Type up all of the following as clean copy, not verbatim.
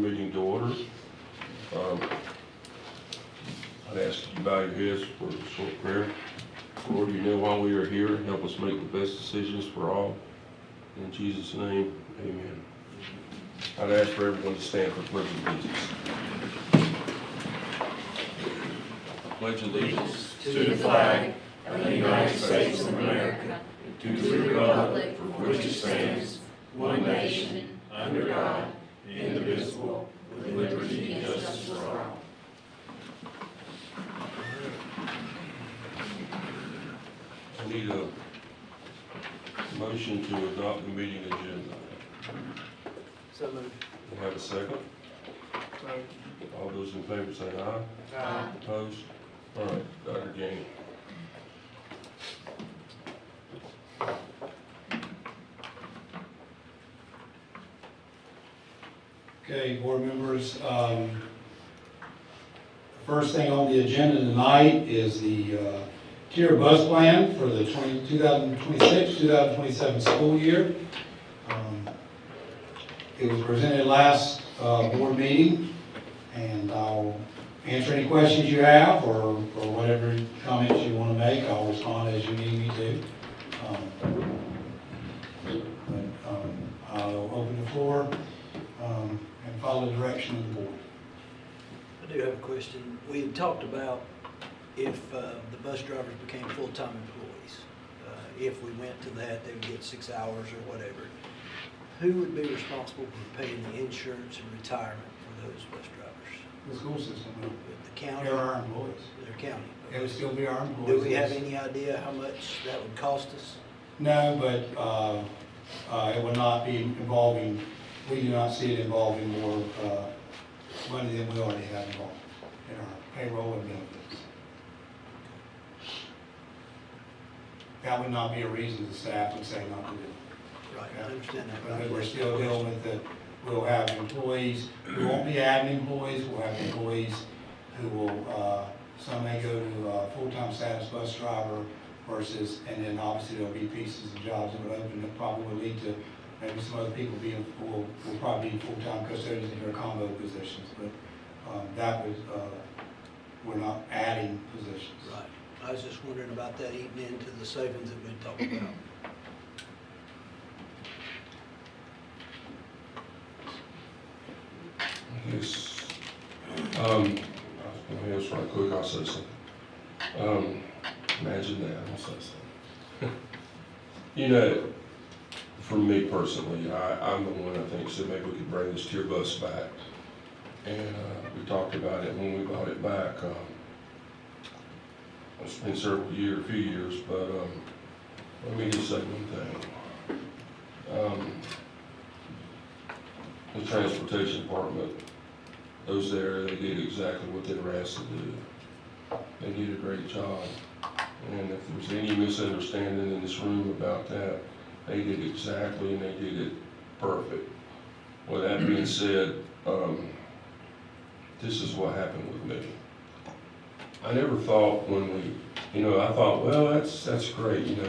meeting to order. I'd ask you to bow your heads for a short prayer. Lord, you know why we are here. Help us make the best decisions for all. In Jesus' name, amen. I'd ask for everyone to stand for pledge of allegiance. Pledge allegiance to the flag of the United States of America, to the republic for which it stands, one nation, under God, indivisible, with liberty and justice for all. I need a motion to adopt the meeting agenda. So moved. We have a second? All those in favor say aye. Aye. Opposed? All right, Dr. Gaines. Okay, board members, first thing on the agenda tonight is the tier bus plan for the 2026-2027 school year. It was presented last board meeting, and I'll answer any questions you have or whatever comments you want to make. I'll respond as you need me to. I'll open the floor and follow the direction of the board. I do have a question. We had talked about if the bus drivers became full-time employees. If we went to that, they would get 6 hours or whatever. Who would be responsible for paying the insurance and retirement for those bus drivers? The school system will. The county? They're our employees. Their county? It would still be our employees. Do we have any idea how much that would cost us? No, but it would not be involving, we do not see it involving more money than we already have involved in our payroll and benefits. That would not be a reason the staff would say not to do it. Right, I understand that. Because we're still dealing with the, we'll have employees, we won't be adding employees, we'll have employees who will, some may go to full-time status bus driver versus, and then obviously there'll be pieces of jobs that would open that probably will lead to maybe some other people being, will probably be full-time custodians in their combo positions, but that was, we're not adding positions. Right. I was just wondering about that eating into the savings that we talked about. Yes. Let me ask right quick, I'll say something. Imagine that, I'll say something. You know, for me personally, I'm the one I think said maybe we could bring this tier bus back. And we talked about it when we bought it back. It's been several years, a few years, but let me just say one thing. The transportation department, those there, they did exactly what they were asked to do. They did a great job. And if there's any misunderstanding in this room about that, they did exactly, and they did it perfect. With that being said, this is what happened with me. I never thought when we, I thought, well, that's great,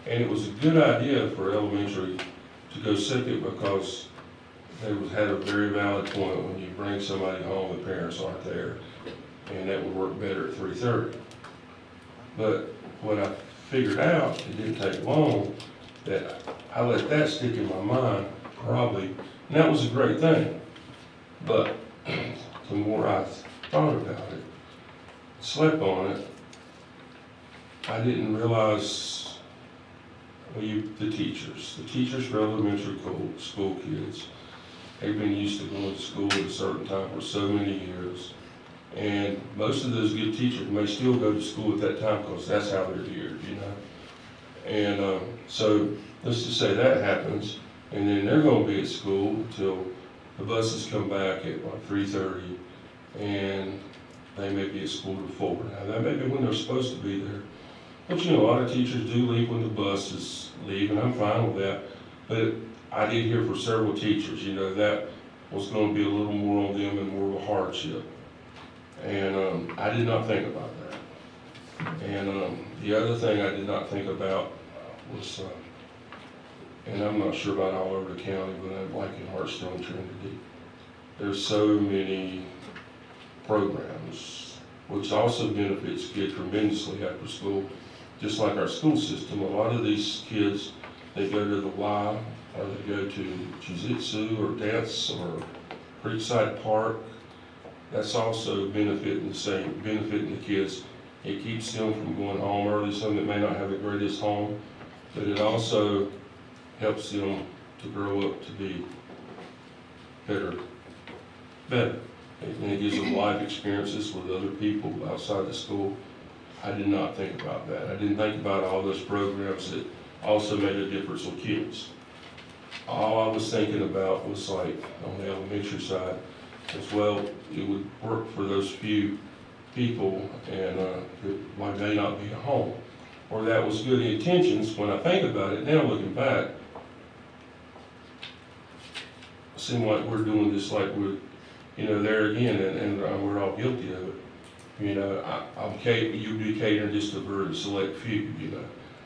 And it was a good idea for elementary to go second because they had a very valid point when you bring somebody home, the parents aren't there, and that would work better at 3:30. But what I figured out, it didn't take long, that I let that stick in my mind probably, and that was a great thing. But the more I thought about it, slept on it, I didn't realize the teachers for elementary school kids, they've been used to going to school at a certain time for so many years. And most of those good teachers may still go to school at that time because that's how they're geared, And so let's just say that happens, and then they're going to be at school until the buses come back at like 3:30, and they may be at school to 4. Now that may be when they're supposed to be there. But a lot of teachers do leave when the buses leave, and I'm fine with that. But I did hear for several teachers, that was going to be a little more on them and more of a hardship. And I did not think about that. And the other thing I did not think about was, and I'm not sure about all over the county, but I'm like in Hartsville and Trinity, there's so many programs, which also benefits kids tremendously after school. Just like our school system, a lot of these kids, they go to the Y, or they go to jiu-jitsu or dance or Creekside Park. That's also benefiting the kids. It keeps them from going home early, some that may not have the greatest home, but it also helps them to grow up to be better. And it gives them life experiences with other people outside the school. I did not think about that. I didn't think about all those programs that also made a difference with kids. All I was thinking about was like on the elementary side as well, it would work for those few people and that may not be at home. Or that was good intentions. When I think about it now, looking back, it seemed like we're doing this like we're, there again, and we're all guilty of it. You'd be catering just to a very select few,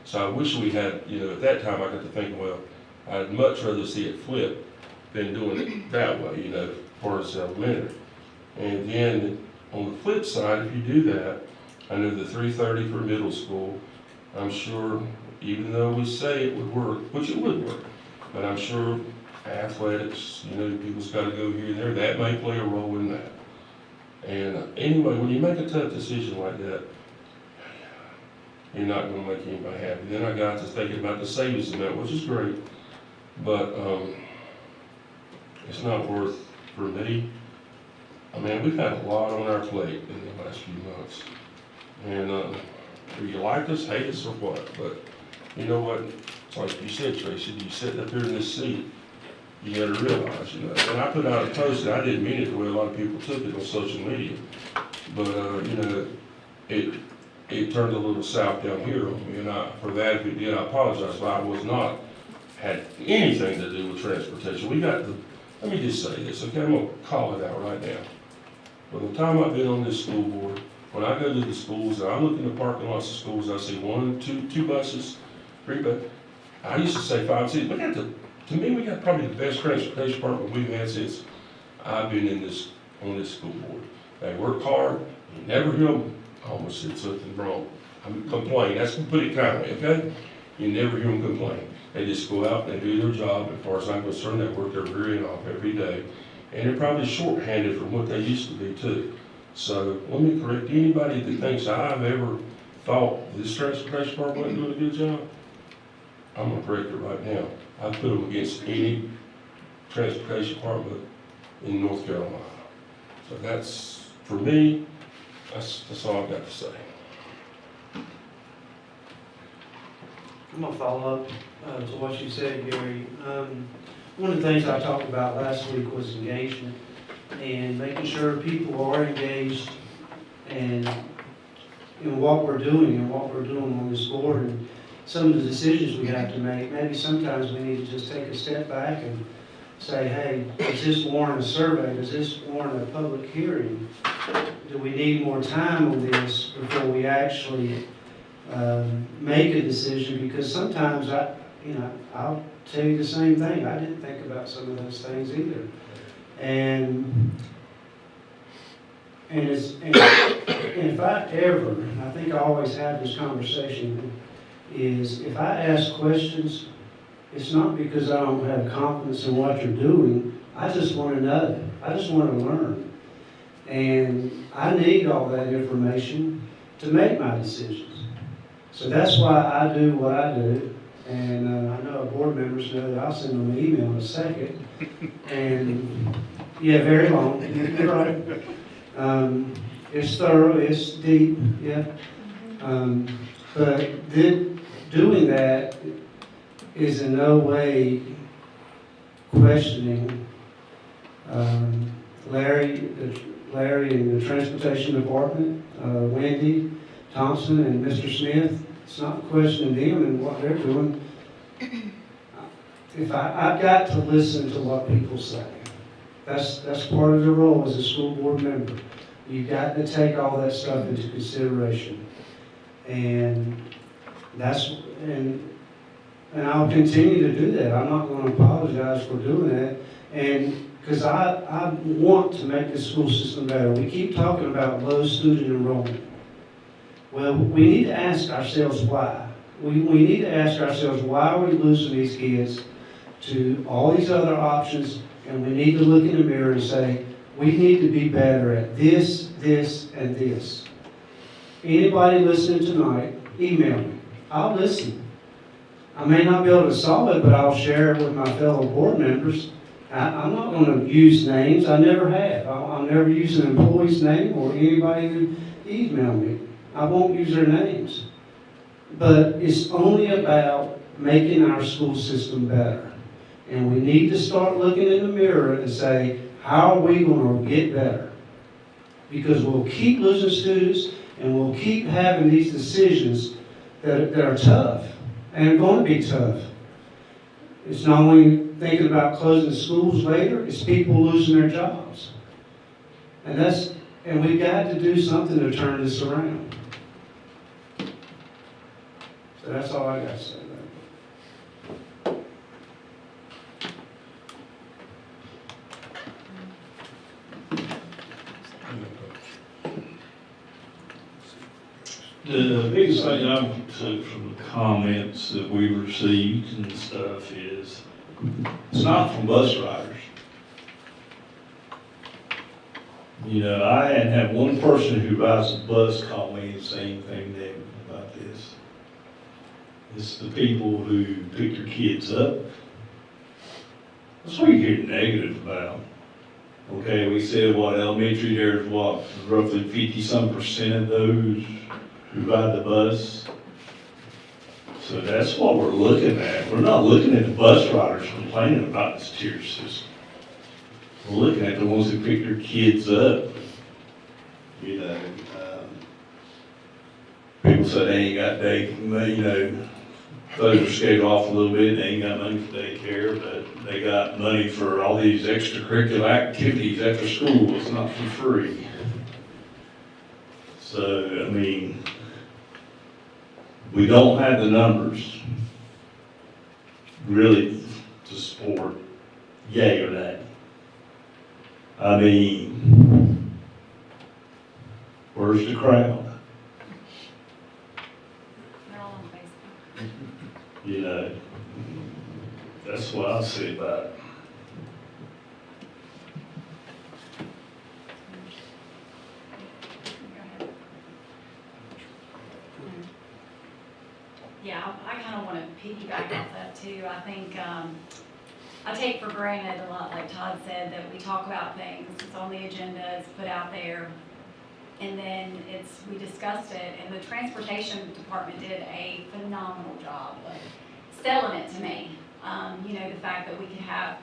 So I wish we had, at that time I got to think, well, I'd much rather see it flip than doing it that way, as far as elementary. And then on the flip side, if you do that, I know the 3:30 for middle school, I'm sure, even though we say it would work, which it would work, but I'm sure athletics, people's got to go here and there, that may play a role in that. And anyway, when you make a tough decision like that, you're not going to make anybody happy. Then I got to thinking about the savings amount, which is great, but it's not worth, for me, we've had a lot on our plate in the last few months. And do you like us, hate us, or what? But you know what? It's like you said, Tracy, you sit up here in this seat, you got to realize, and I put out a post, and I didn't mean it the way a lot of people took it on social media, but, it turned a little south down here on me, and for that, if it did, I apologize, but I was not, had anything to do with transportation. Let me just say this, okay, I'm going to call it out right now. From the time I've been on this school board, when I go to the schools, and I look in the parking lots of schools, I see two buses, 3 buses. I used to say 5, 6, to me, we got probably the best transportation department we've had since I've been on this school board. They work hard, you never hear them, I almost said something wrong, complain, that's to put it kindly, okay? You never hear them complain. They just go out and they do their job. As far as I'm concerned, they work their rear end off every day. And they're probably shorthanded from what they used to be too. So let me correct anybody that thinks I've ever thought this transportation department wasn't doing a good job. I'm gonna correct it right now. I put them against any transportation department in North Carolina. So that's, for me, that's all I've got to say. I'm gonna follow up to what you said, Gary. One of the things I talked about last week was engagement and making sure people are engaged and in what we're doing on this board and some of the decisions we have to make. Maybe sometimes we need to just take a step back and say, hey, does this warrant a survey? Does this warrant a public hearing? Do we need more time on this before we actually make a decision? Because sometimes I'll tell you the same thing. I didn't think about some of those things either. And if I ever, and I think I always have this conversation, is if I ask questions, it's not because I don't have confidence in what you're doing. I just want to know. I just want to learn. And I need all that information to make my decisions. So that's why I do what I do. And I know our board members know that I'll send them an email in a second. And yeah, very long. You're right. It's thorough, it's deep, yeah. But doing that is in no way questioning Larry in the transportation department, Wendy Thompson and Mr. Smith. It's not questioning them and what they're doing. I've got to listen to what people say. That's part of the role as a school board member. You've got to take all that stuff into consideration. And I'll continue to do that. I'm not going to apologize for doing that. And because I want to make the school system better. We keep talking about low student enrollment. Well, we need to ask ourselves why. We need to ask ourselves, why are we losing these kids to all these other options? And we need to look in the mirror and say, we need to be better at this, this, and this. Anybody listening tonight, email me. I'll listen. I may not be able to solve it, but I'll share it with my fellow board members. I'm not going to use names. I never have. I'll never use an employee's name or anybody who emailed me. I won't use their names. But it's only about making our school system better. And we need to start looking in the mirror and say, how are we going to get better? Because we'll keep losing students and we'll keep having these decisions that are tough and are going to be tough. It's not only thinking about closing schools later, it's people losing their jobs. And we've got to do something to turn this around. So that's all I got to say about it. The biggest thing I took from the comments that we received and stuff is, it's not from bus drivers. You know, I hadn't had one person who rides a bus call me and say anything negative about this. It's the people who pick your kids up. That's what you hear negative about. Okay, we said what, elementary, there's what, roughly 50-some% of those who ride the bus. So that's what we're looking at. We're not looking at the bus riders complaining about this tier system. We're looking at the ones who pick their kids up. You know, people say they ain't got those are scaled off a little bit, they ain't got money for daycare, but they got money for all these extracurricular activities after school. It's not for free. So, I mean, we don't have the numbers really to support yay or nay. I mean, where's the crowd? They're all on Facebook. You know, that's what I say about it. Yeah, I kind of want to piggyback off that too. I think, I take for granted a lot, like Todd said, that we talk about things, it's on the agenda, it's put out there, and then we discussed it, and the transportation department did a phenomenal job of selling it to me. You know, the fact that we could have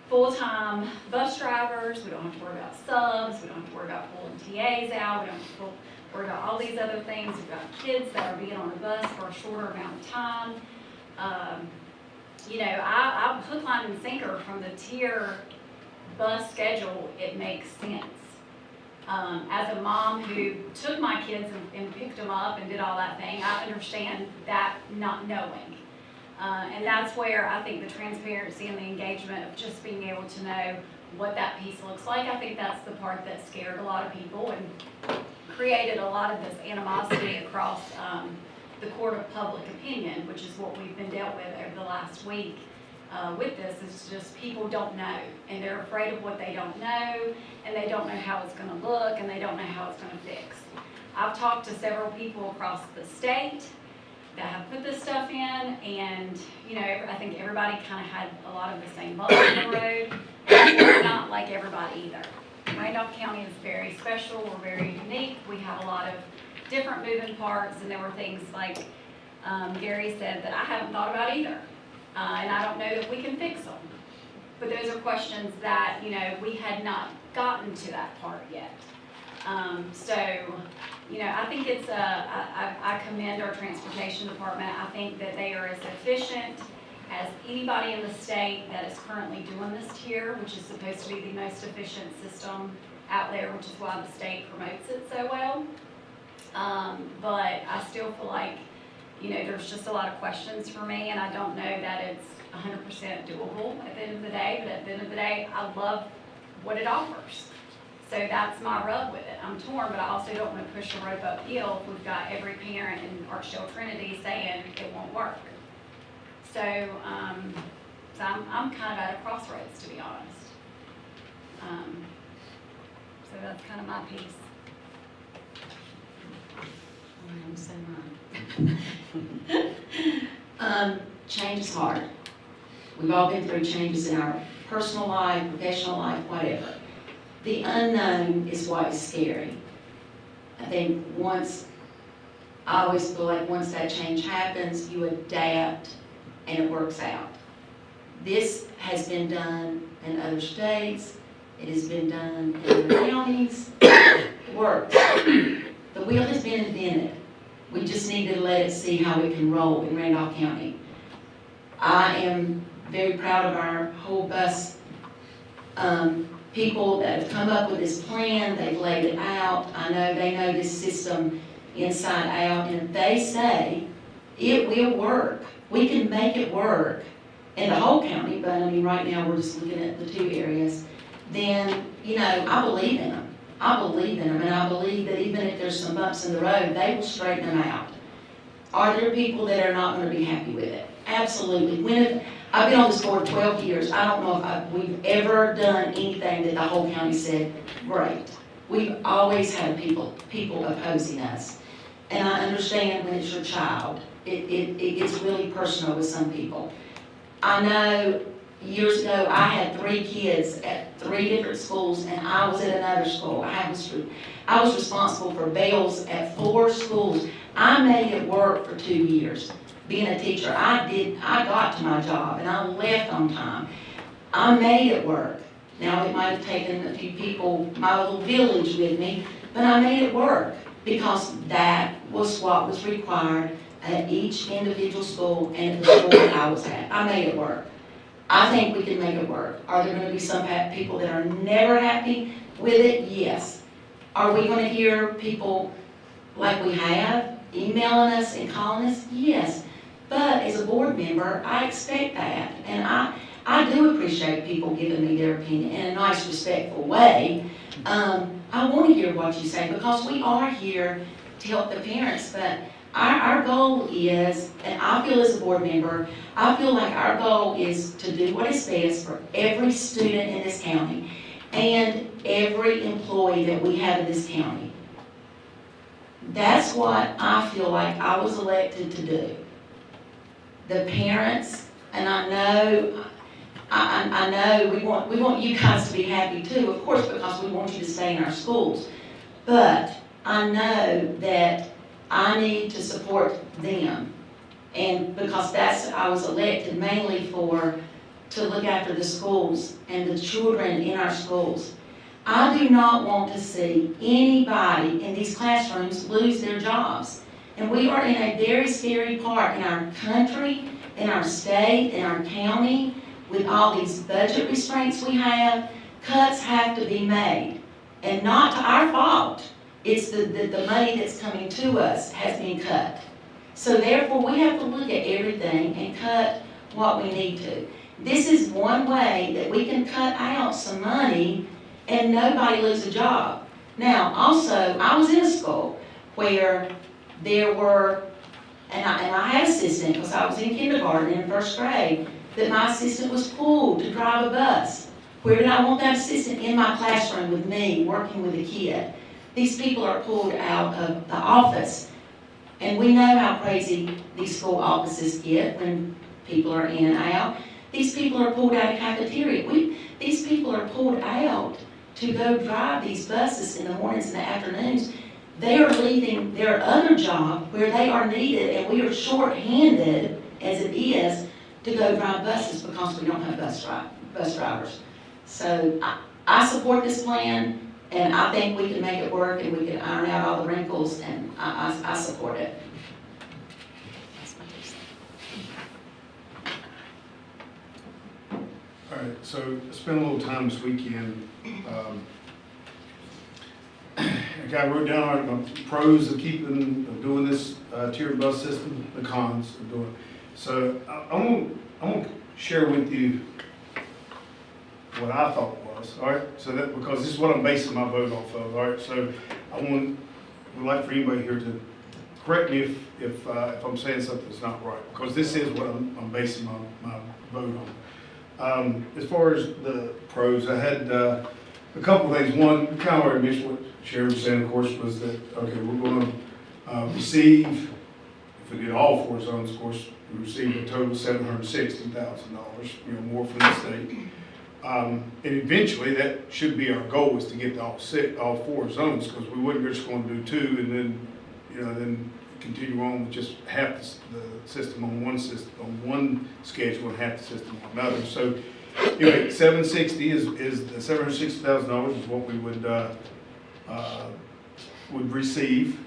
full-time bus drivers, we don't have to worry about subs, we don't have to worry about pulling TAs out, we don't have to worry about all these other things. We've got kids that are being on the bus for a shorter amount of time. You know, I'm hook, line, and sinker from the tier bus schedule. It makes sense. As a mom who took my kids and picked them up and did all that thing, I understand that not knowing. And that's where I think the transparency and the engagement of just being able to know what that piece looks like, I think that's the part that scared a lot of people and created a lot of this animosity across the court of public opinion, which is what we've been dealt with over the last week with this. It's just people don't know, and they're afraid of what they don't know, and they don't know how it's going to look, and they don't know how it's going to fix. I've talked to several people across the state that have put this stuff in, and you know, I think everybody kind of had a lot of the same bumps in the road. We're not like everybody either. Randolph County is very special, we're very unique, we have a lot of different moving parts, and there were things like Gary said that I haven't thought about either, and I don't know that we can fix them. But those are questions that, you know, we had not gotten to that part yet. So, you know, I think it's I commend our transportation department. I think that they are as efficient as anybody in the state that is currently doing this tier, which is supposed to be the most efficient system out there, which is why the state promotes it so well. But I still feel like, you know, there's just a lot of questions for me, and I don't know that it's 100% doable at the end of the day, but at the end of the day, I love what it offers. So that's my rub with it. I'm torn, but I also don't want to push the rope uphill if we've got every parent in Archdale Trinity saying it won't work. So, I'm kind of at a crossroads, to be honest. So that's kind of my piece. I'm so mine. Change is hard. We've all been through changes in our personal life, professional life, whatever. The unknown is what is scary. I think I always feel like once that change happens, you adapt and it works out. This has been done in other states. It has been done in other counties. It works. The wheel has been invented. We just need to let it see how it can roll in Randolph County. I am very proud of our whole bus people that have come up with this plan. They've laid it out. I know they know this system inside out, and if they say it will work, we can make it work in the whole county, but I mean, right now we're just looking at the 2 areas, then, you know, I believe in them. I believe in them, and I believe that even if there's some bumps in the road, they will straighten them out. Are there people that are not going to be happy with it? Absolutely. I've been on this board 12 years. I don't know if we've ever done anything that the whole county said, great. We've always had people opposing us. And I understand when it's your child, it gets really personal with some people. I know years ago, I had 3 kids at 3 different schools, and I was at another school. I was responsible for bells at 4 schools. I made it work for 2 years. Being a teacher, I got to my job, and I left on time. I made it work. Now, it might have taken a few people, my little village with me, but I made it work because that was what was required at each individual school and at the school that I was at. I made it work. I think we can make it work. Are there going to be some people that are never happy with it? Yes. Are we going to hear people like we have emailing us and calling us? Yes. But as a board member, I expect that. And I do appreciate people giving me their opinion in a nice, respectful way. I want to hear what you say because we are here to help the parents. But our goal is, and I feel as a board member, I feel like our goal is to do what is best for every student in this county and every employee that we have in this county. That's what I feel like I was elected to do. The parents, and I know we want you guys to be happy too, of course, because we want you to stay in our schools. But I know that I need to support them. And because I was elected mainly to look after the schools and the children in our schools. I do not want to see anybody in these classrooms lose their jobs. And we are in a very scary part in our country, in our state, in our county, with all these budget restraints we have. Cuts have to be made, and not to our fault. It's the money that's coming to us has been cut. So therefore, we have to look at everything and cut what we need to. This is one way that we can cut out some money and nobody lose a job. Now, also, I was in a school where there were, and I had an assistant because I was in kindergarten in 1st grade, that my assistant was pulled to drive a bus. Where did I want that assistant? In my classroom with me, working with a kid. These people are pulled out of the office. And we know how crazy these school offices get when people are in and out. These people are pulled out of cafeteria. These people are pulled out to go drive these buses in the mornings and the afternoons. They are leaving their other job where they are needed, and we are short-handed, as it is, to go drive buses because we don't have bus drivers. So I support this plan, and I think we can make it work, and we can iron out all the wrinkles, and I support it. All right, so I spent a little time this weekend. I wrote down the pros of doing this tiered bus system, the cons of doing it. So I want to share with you what I thought was, all right? So that, because this is what I'm basing my vote off of, all right? So would like for anybody here to correct me if I'm saying something that's not right, because this is what I'm basing my vote on. As far as the pros, I had a couple of things. One, kind of already mentioned what Sharon was saying, of course, was that, okay, we're going to receive, if we did all 4 zones, of course, we received a total of $760,000, more from the state. And eventually, that should be our goal, is to get to all 4 zones, because we wouldn't just going to do 2 and then, then continue on with just half the system on one schedule and half the system on another. So, anyway, 760 is the $760,000 is what we would receive,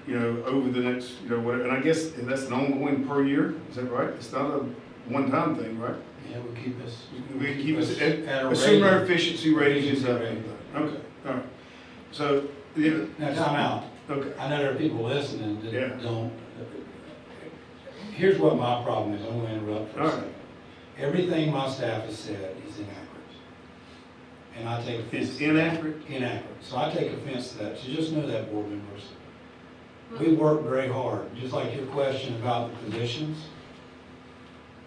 over the next, whatever. And I guess that's an ongoing per year. Is that right? It's not a one-time thing, right? Yeah, we keep us. We keep us at a assume our rating. efficiency rating is up. Rating. Okay, all right. So, yeah, Now, time out. okay. I know there are people listening Yeah. that don't. Here's what my problem is. I'm going to interrupt for a All right. second. Everything my staff has said is inaccurate. And I take offense. It's inaccurate? Inaccurate. So I take offense to that. So just know that, board members. We work very hard, just like your question about the positions.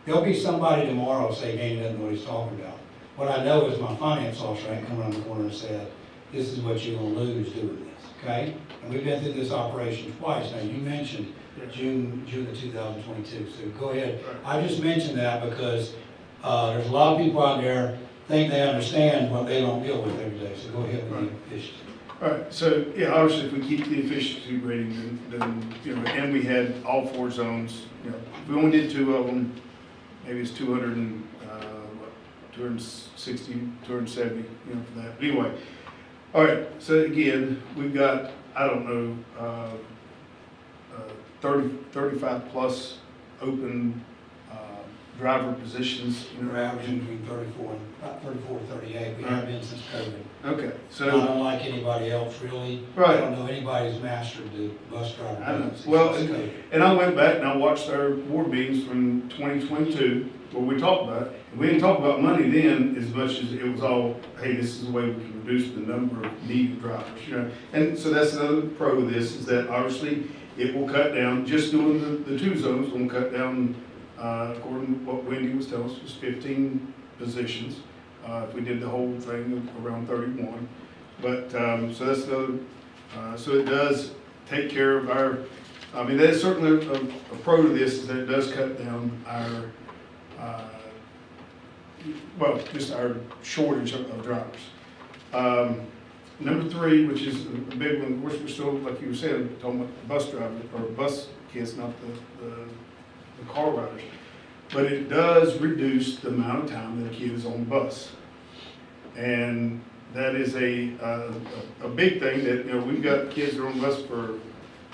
There'll be somebody tomorrow say Danny doesn't know what he's talking about. What I know is my finance officer ain't come around the corner and said, this is what you're gonna lose doing this, okay? And we've been through this operation twice. Now, you mentioned June of 2022, so go ahead. I just mentioned that because there's a lot of people out there think they understand what they don't deal with every day, so go ahead with the efficiency. All right, so, yeah, obviously, if we keep the efficiency rating, then and we had all 4 zones, if we only did 2 of them, maybe it's 260, 270, for that. But anyway, all right, so again, we've got, I don't know, 35 plus open driver positions. We're averaging between 34 to 38. We have been since COVID. Okay, Not so, unlike anybody else, really. Right. I don't know anybody who's mastered the bus driver. I know. business Well, since COVID. and I went back and I watched our board meetings from 2022, where we talked about it. We didn't talk about money then as much as it was all, hey, this is the way we can reduce the number of needed drivers, And so that's another pro of this, is that obviously it will cut down, just doing the 2 zones will cut down, according to what Wendy was telling us, was 15 positions. If we did the whole thing, around 31. But, so that's another, so it does take care of our, that's certainly a pro to this, is that it does cut down our, just our shortage of drivers. Number 3, which is a big one, of course, we're still, like you were saying, talking about the bus drivers, or bus kids, not the car riders. But it does reduce the amount of time that a kid is on the bus. And that is a big thing that, we've got kids that are on the bus for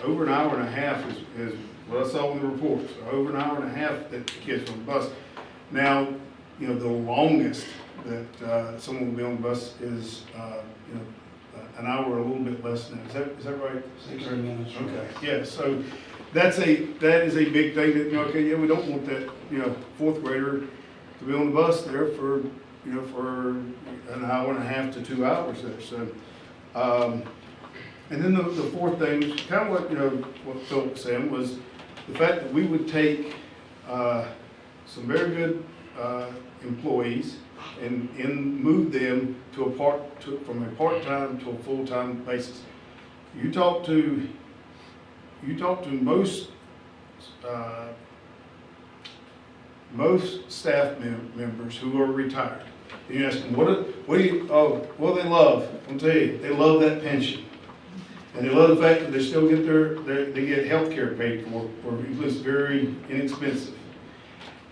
over an hour and a half is what I saw in the reports. Over an hour and a half that the kids are on the bus. Now, the longest that someone will be on the bus is, an hour or a little bit less than that. Is that right? 60 minutes. Okay, yeah, so that is a big thing that, we don't want that, 4th grader to be on the bus there for, for an hour and a half to 2 hours there, so. And then the 4th thing, which kind of what Phil was saying, was the fact that we would take, some very good, employees and move them from a part-time to a full-time basis. You talk to most staff members who are retired. And you ask them, what do they love? I'll tell you, they love that pension. And they love the fact that they still get they get health care paid for, or at least very inexpensive.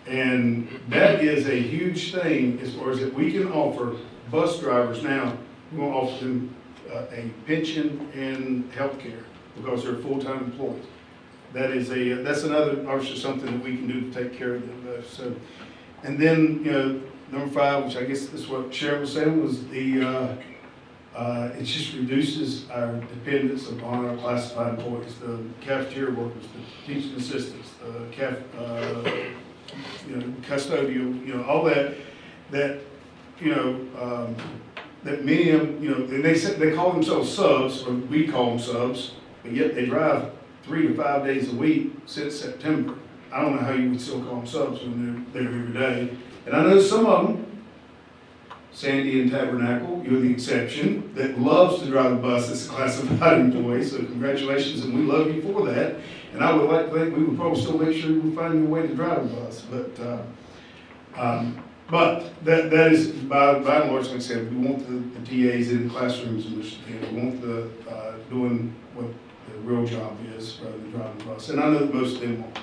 And that is a huge thing as far as that we can offer bus drivers now. We're going to offer them a pension and health care because they're full-time employees. That's another, obviously, something that we can do to take care of them. So, and then, number 5, which I guess is what Sharon was saying, was it just reduces our dependence upon our classified employees, the cafeteria workers, the teaching assistants, the custodial, all that, that many of them, and they call themselves subs, or we call them subs, but yet they drive 3 to 5 days a week since September. I don't know how you would still call them subs when they're there every day. And I know some of them, Sandy and Tabernacle, you're the exception, that loves to drive a bus as a classified employee, so congratulations, and we love you for that. And I would like to think we would probably still make sure we find you a way to drive a bus, but that is, by and large, like I said, we want the TAs in the classrooms in Michigan. We want the, doing what the real job is rather than driving the bus. And I know that most of them won't.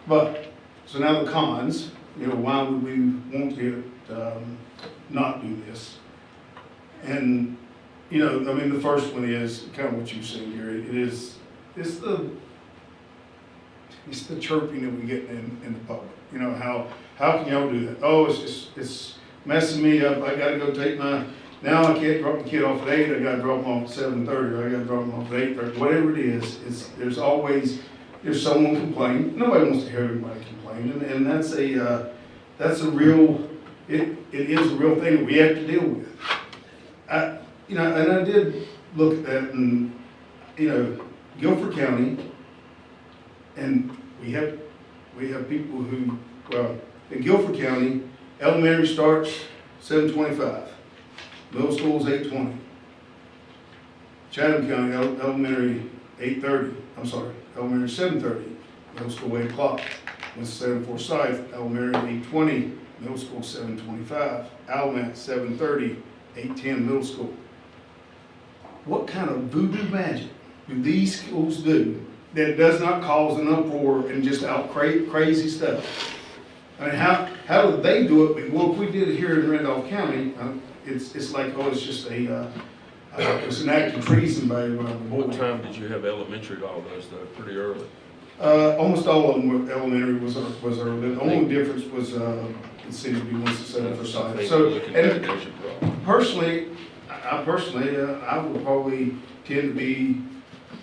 But, so now the cons, why would we want to not do this? And, the first one is kind of what you said, Gary. It's the chirping that we get in the public. How can y'all do that? Oh, it's messing me up. I gotta go take now I can't drop the kid off at 8, I gotta drop him off at 7:30, or I gotta drop him off at 8:30, whatever it is, there's someone complaining. Nobody wants to hear everybody complain, and that's a real, it is a real thing that we have to deal with. And I did look at that, and, Guilford County, and we have people who, in Guilford County, elementary starts 7:25, middle school's 8:20. Chatham County, elementary 8:30, elementary 7:30, middle school 8 o'clock. Winston-Salem Forsyth, elementary 8:20, middle school 7:25. Almat 7:30, 8:10, middle school. What kind of voodoo magic do these schools do that does not cause an uproar and just out crazy stuff? I mean, how do they do it? Well, if we did it here in Randolph County, it's like, it's just it's an act of treason by the board. What time did you have elementary to all those, though? Pretty early? Almost all of them were elementary was early. The only difference was the city would be Winston-Salem Forsyth. So, and personally, I would probably tend to be,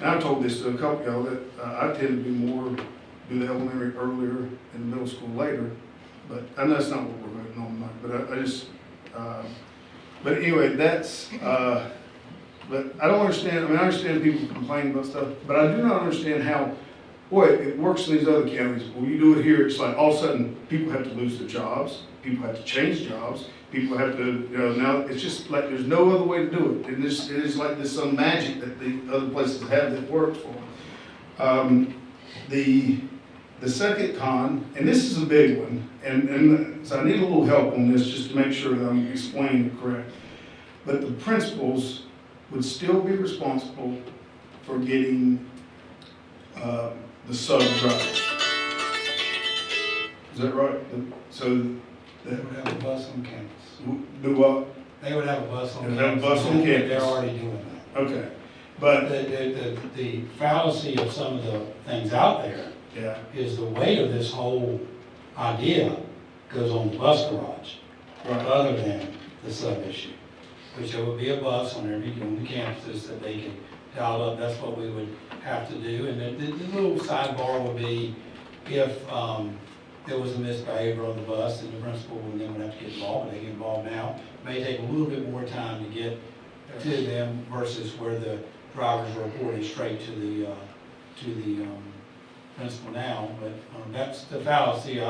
and I've told this to a couple of y'all, that I tend to be more, do the elementary earlier and the middle school later. But I know that's not what we're voting on tonight, but I just, but anyway, that's, but I don't understand, I understand people complain about stuff, but I do not understand how, it works in these other counties. When you do it here, it's like all of a sudden, people have to lose their jobs, people have to change jobs, people have to, now it's just like there's no other way to do it. And it is like this some magic that the other places have that works for them. The second con, and this is a big one, and so I need a little help on this just to make sure that I'm explaining it correct. But the principals would still be responsible for getting the sub drivers. Is that right? They would have a bus on campus. Do what? They would have a bus on campus. They have a bus on campus. They're already doing that. Okay, but The fallacy of some of the things out there yeah, is the weight of this whole idea goes on the bus garage, right. other than the sub issue, which there would be a bus on every one of the campuses that they can dial up. That's what we would have to do. And the little sidebar would be if there was a misbehavior on the bus, then the principal would then have to get involved. They get involved now. It may take a little bit more time to get to them versus where the drivers are reporting straight to the principal now. But that's the fallacy.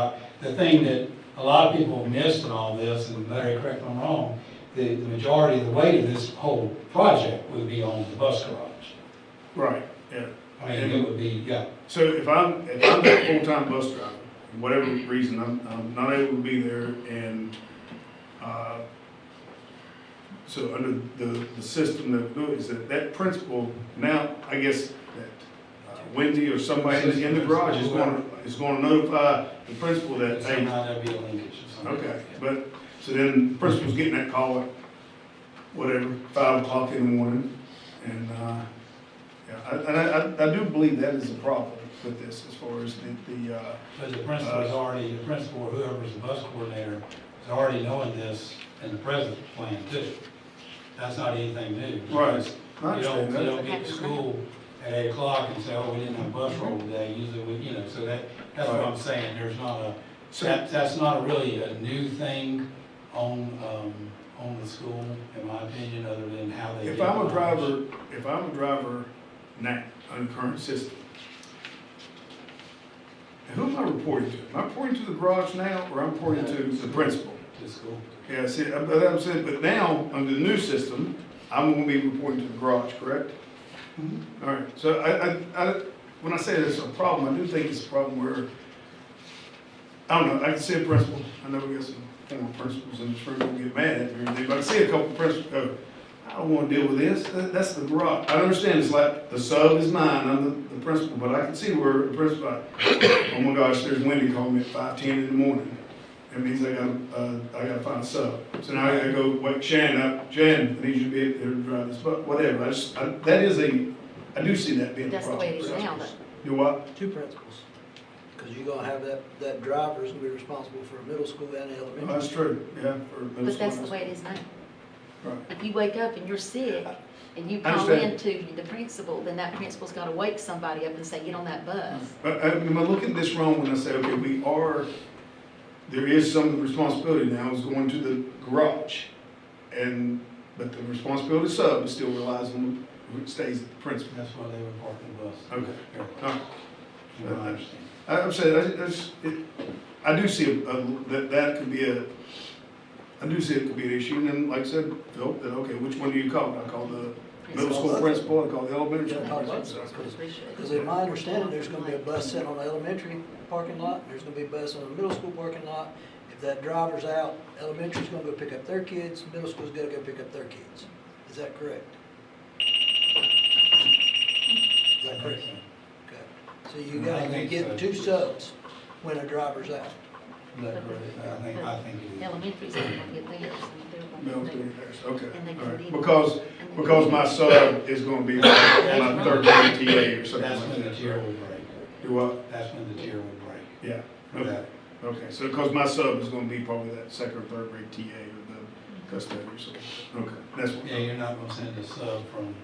The thing that a lot of people missed in all this, and Larry, correct me if I'm wrong, the majority of the weight of this whole project would be on the bus garage. Right, yeah. I mean, it would be, yeah. So if I'm a full-time bus driver, for whatever reason, I'm not able to be there, and so under the system that we do is that principal, now, I guess that Wendy or somebody in the garage is going to notify the principal that, hey, Somehow there'd be a linkage or something. okay, but, so then the principal's getting that call at, whatever, 5 o'clock in the morning, and, I do believe that is a problem with this, as far as But the principal is already, the principal or whoever's the bus coordinator is already knowing this in the present plan too. That's not anything new. Right. Because I You understand that. don't get to school at 8 o'clock and say, oh, we didn't have a bus roll today, usually we, you know, so that's what I'm saying, there's not a, that's not really a new thing on the school, in my opinion, other than how they. If I'm a driver now, under current system, who am I reporting to? Am I reporting to the garage now, or I'm reporting to the principal? To school. Yeah, see, I'm saying, but now, under the new system, I'm gonna be reporting to the garage, correct? All right, so when I say it's a problem, I do think it's a problem where, I don't know, I can see a principal, I know we got some former principals in this room who get mad at me, or anything, but I can see a couple of principals go, I don't wanna deal with this, that's the garage. I understand it's like, the sub is mine, I'm the principal, but I can see where the principal, oh my gosh, there's Wendy calling me at 5:10 in the morning. That means I gotta find a sub. So now I gotta go wake Shannon up. Shannon, I need you to be able to drive this, but whatever. I do see that being a That's the problem. way it is now, but Do what? Two principals, because you're gonna have that driver's gonna be responsible for middle school and Oh, elementary. that's true, yeah. for middle but school that's and the way it is now. Right. If you wake up and you're sick and you I call understand. in to the principal, then that principal's gotta wake somebody up and say, get on that bus. But am I looking at this wrong when I say, okay, there is some responsibility now is going to the garage. But the responsibility sub still relies on, it stays at the principal. That's why they were parking the bus. Okay. All right. You know, I understand. I'm saying, I do see that could be I do see it could be an issue, and then, like I said, Phil, that, okay, which one do you call? I call the middle school principal, I call the elementary Yeah, school call principal. both. Because in my understanding, there's gonna be a bus set on the elementary parking lot, and there's gonna be a bus on the middle school parking lot. If that driver's out, elementary's gonna go pick up their kids, middle school's gotta go pick up their kids. Is that correct? Is that correct? Okay. So you get two subs when a driver's out. Is that correct? I think it is. Elementary's not gonna get theirs, and they're No, gonna get theirs. okay, And they all can right. leave. Because my sub is gonna be my third grade TA or something That's like when the that. tier would break. Do what? That's when the tier would break. Yeah, For okay, that. okay, so because my sub is gonna be probably that second or third grade TA or the custodian or something. Okay, that's what. Yeah, you're not gonna send a sub from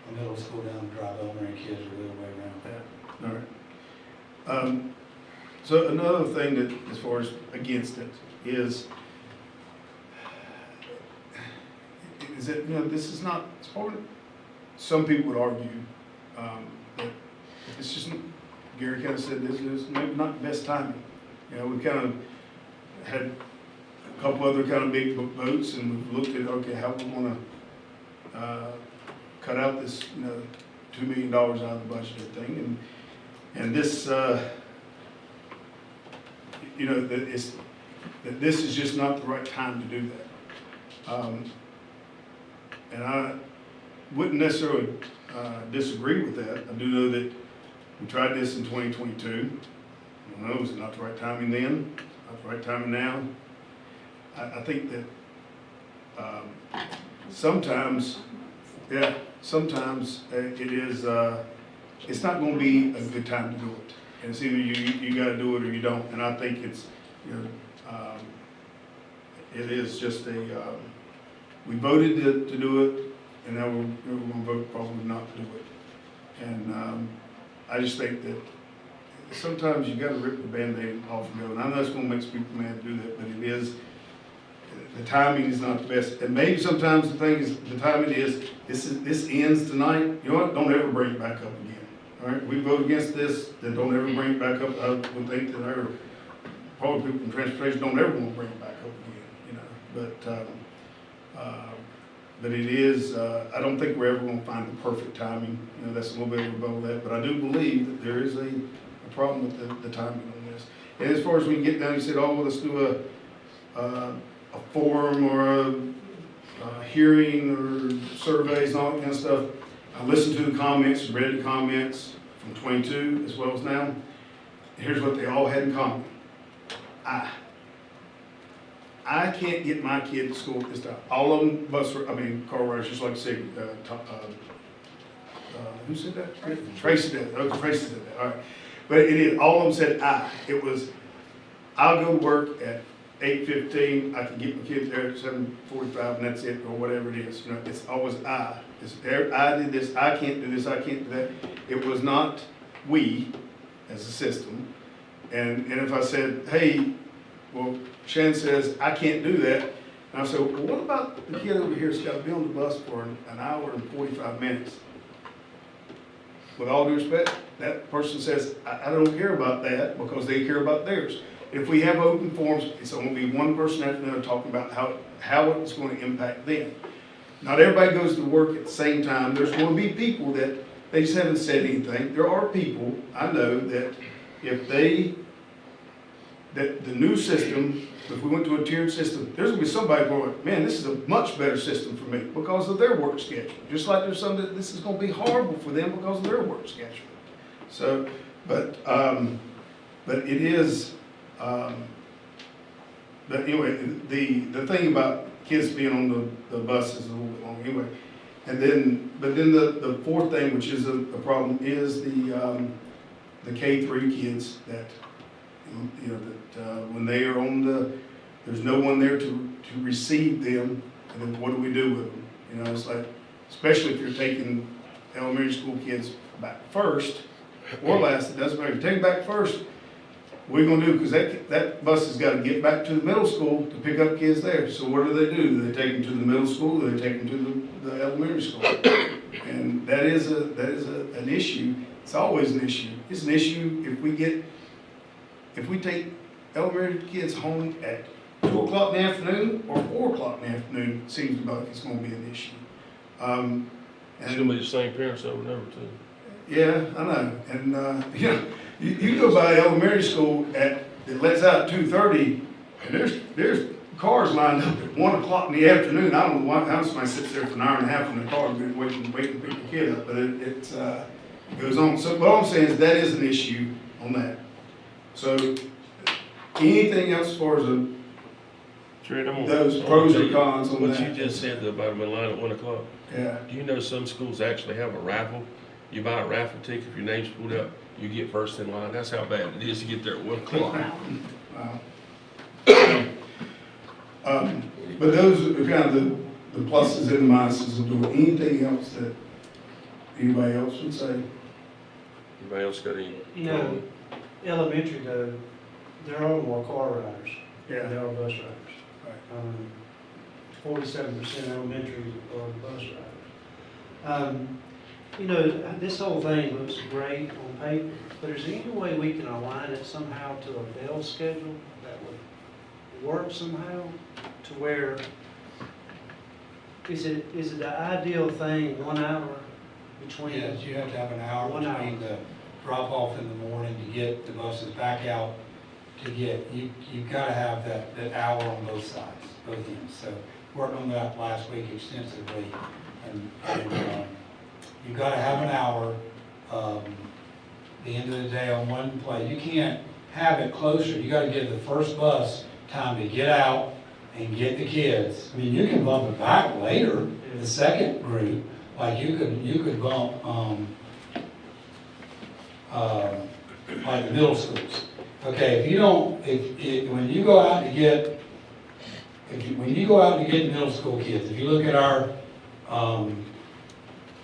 a middle school down to drive elementary kids or the other way around. All right. So another thing that, as far as against it, is that, you know, this is not, it's probably, some people would argue, that it's just, Gary kind of said this is maybe not the best timing. You know, we kind of had a couple other kind of big boats, and we've looked at, okay, how we want to cut out this, you know, $2 million out of the budgeted thing, and this, you know, that this is just not the right time to do that. And I wouldn't necessarily disagree with that. I do know that we tried this in 2022. I don't know, was it not the right timing then? Not the right timing now? I think that sometimes it is, it's not gonna be a good time to do it. And it's either you gotta do it or you don't. And I think it's, you know, it is just we voted to do it, and now we're gonna vote probably not to do it. And I just think that sometimes you gotta rip the Band-Aid off and go. And I know it's gonna make people mad to do that, but it is, the timing is not the best. And maybe sometimes the thing is, the timing is, this ends tonight, you know what, don't ever bring it back up again. All right, we vote against this, then don't ever bring it back up. I would think that probably people in transportation don't ever want to bring it back up again, you know. But it is, I don't think we're ever going to find the perfect timing. You know, that's a little bit of about that. But I do believe that there is a problem with the timing on this. And as far as we can get down, you said, oh, well, let's do a forum or a hearing or surveys and all that kind of stuff. I listened to the comments, read the comments from 22 as well as now. Here's what they all had in common. I can't get my kid to school at this time. All of them, car riders, just like I said, who said that? Tracy did. Okay, Tracy did that, all right. But it is, all of them said it was, I'll go to work at 8:15, I can get my kids there at 7:45, and that's it, or whatever it is. You know, it's always I. It's I did this, I can't do this, I can't do that. It was not we as a system. And if I said, hey, well, Shan says, I can't do that. And I said, well, what about the kid over here that's got to be on the bus for an hour and 45 minutes? With all due respect, that person says, I don't care about that because they care about theirs. If we have open forums, it's only be one person after another talking about how it's going to impact them. Not everybody goes to work at the same time. There's going to be people that they just haven't said anything. There are people, I know, that if that the new system, if we went to a tiered system, there's going to be somebody going, man, this is a much better system for me because of their work schedule. Just like there's some that this is going to be horrible for them because of their work schedule. So, but it is, but anyway, the thing about kids being on the bus is a little bit long anyway. And then, but then the fourth thing, which is a problem, is the K-3 kids that, you know, that when they are on there's no one there to receive them, and then what do we do with them? You know, it's like, especially if you're taking elementary school kids back first, or last, it doesn't matter. If you take them back first, what are you gonna do? Because that bus has got to get back to the middle school to pick up kids there. So what do? Do they take them to the middle school, or do they take them to the elementary school? And that is an issue. It's always an issue. It's an issue if we take elementary kids home at 2 o'clock in the afternoon or 4 o'clock in the afternoon. It seems like it's going to be an issue. It's gonna be the same parents over and over too. Yeah, I know. And you know, you go by elementary school that lets out at 2:30, and there's cars lined up at 1 o'clock in the afternoon. I don't know why how somebody sits there for an hour and a half in the car waiting to pick the kid up, but it goes on. So what I'm saying is that is an issue on that. So anything else as far as those pros or cons on that? What you just said about them in line at 1 o'clock. Yeah. Do you know some schools actually have a raffle? You buy a raffle ticket, if your name's pulled up, you get first in line. That's how bad it is to get there at 1 o'clock. Wow. But those are kind of the pluses and the minuses of doing anything else that anybody else would say. Anybody else got any? You know, elementary though, there are more car riders than Yeah. there are bus riders. 47% elementary are bus riders. You know, this whole thing looks great on paper, but is there any way we can align it somehow to a bell schedule that would work somehow to where, is it the ideal thing, 1 hour between? Yes, you have to have an hour 1 hour. between the drop off in the morning to get the buses back out you've got to have that hour on both sides, both ends. So worked on that last week extensively, and you've got to have an hour, the end of the day on one place. You can't have it closer. You got to give the first bus time to get out and get the kids. I mean, you can bump it back later, the second group, like you could bump like the middle schools. Okay, when you go out to get the middle school kids, if you look at our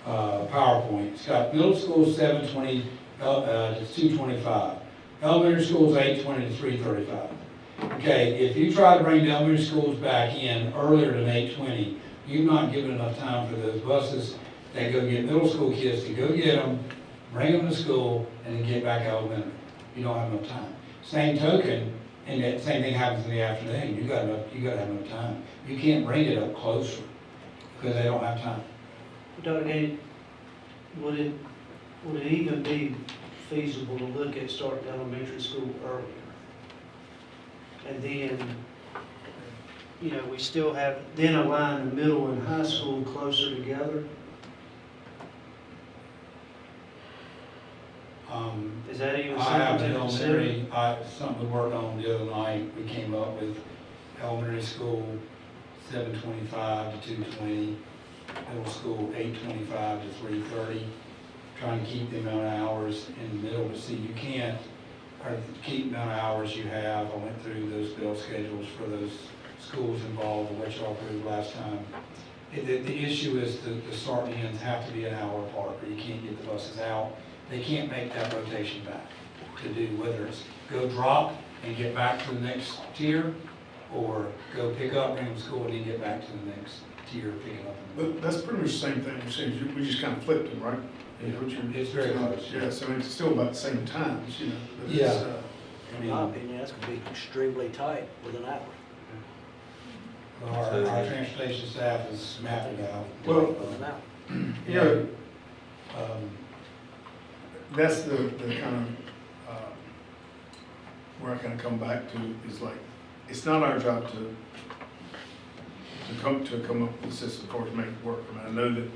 PowerPoint, it's got middle school 720 to 225, elementary schools 820 to 335. Okay, if you try to bring the elementary schools back in earlier than 820, you've not given enough time for those buses that go get middle school kids to go get them, bring them to school, and then get back elementary. You don't have enough time. Same token, and that same thing happens in the afternoon. You got to have enough time. You can't bring it up closer because they don't have time. Dr. Gay, would it even be feasible to look at starting elementary school earlier? And then, you know, we still have, then align the middle and high school closer together? Is that even I have something an to consider? something we worked on the other night. We came up with elementary school 725 to 220, middle school 825 to 330, trying to keep them on hours in the middle. But see, you can't, or keep the amount of hours you have. I went through those bill schedules for those schools involved, which y'all approved last time. The issue is the start and ends have to be an hour apart, or you can't get the buses out. They can't make that rotation back to do, whether it's go drop and get back to the next tier, or go pick up, bring them to school, and then get back to the next tier, pick it up. But that's pretty much the same thing you're saying, we just kind of flipped them, right? Yeah, What you're- it's very close. Yeah, so it's still about the same times, you know. but it's, Yeah. In my opinion, that's gonna be extremely tight with an hour. Our transportation staff is mapping out. Well, With an hour. You know, Um, that's the kind of, where I kind of come back to is like, it's not our job to come up with a system for it to make it work. I mean, I know that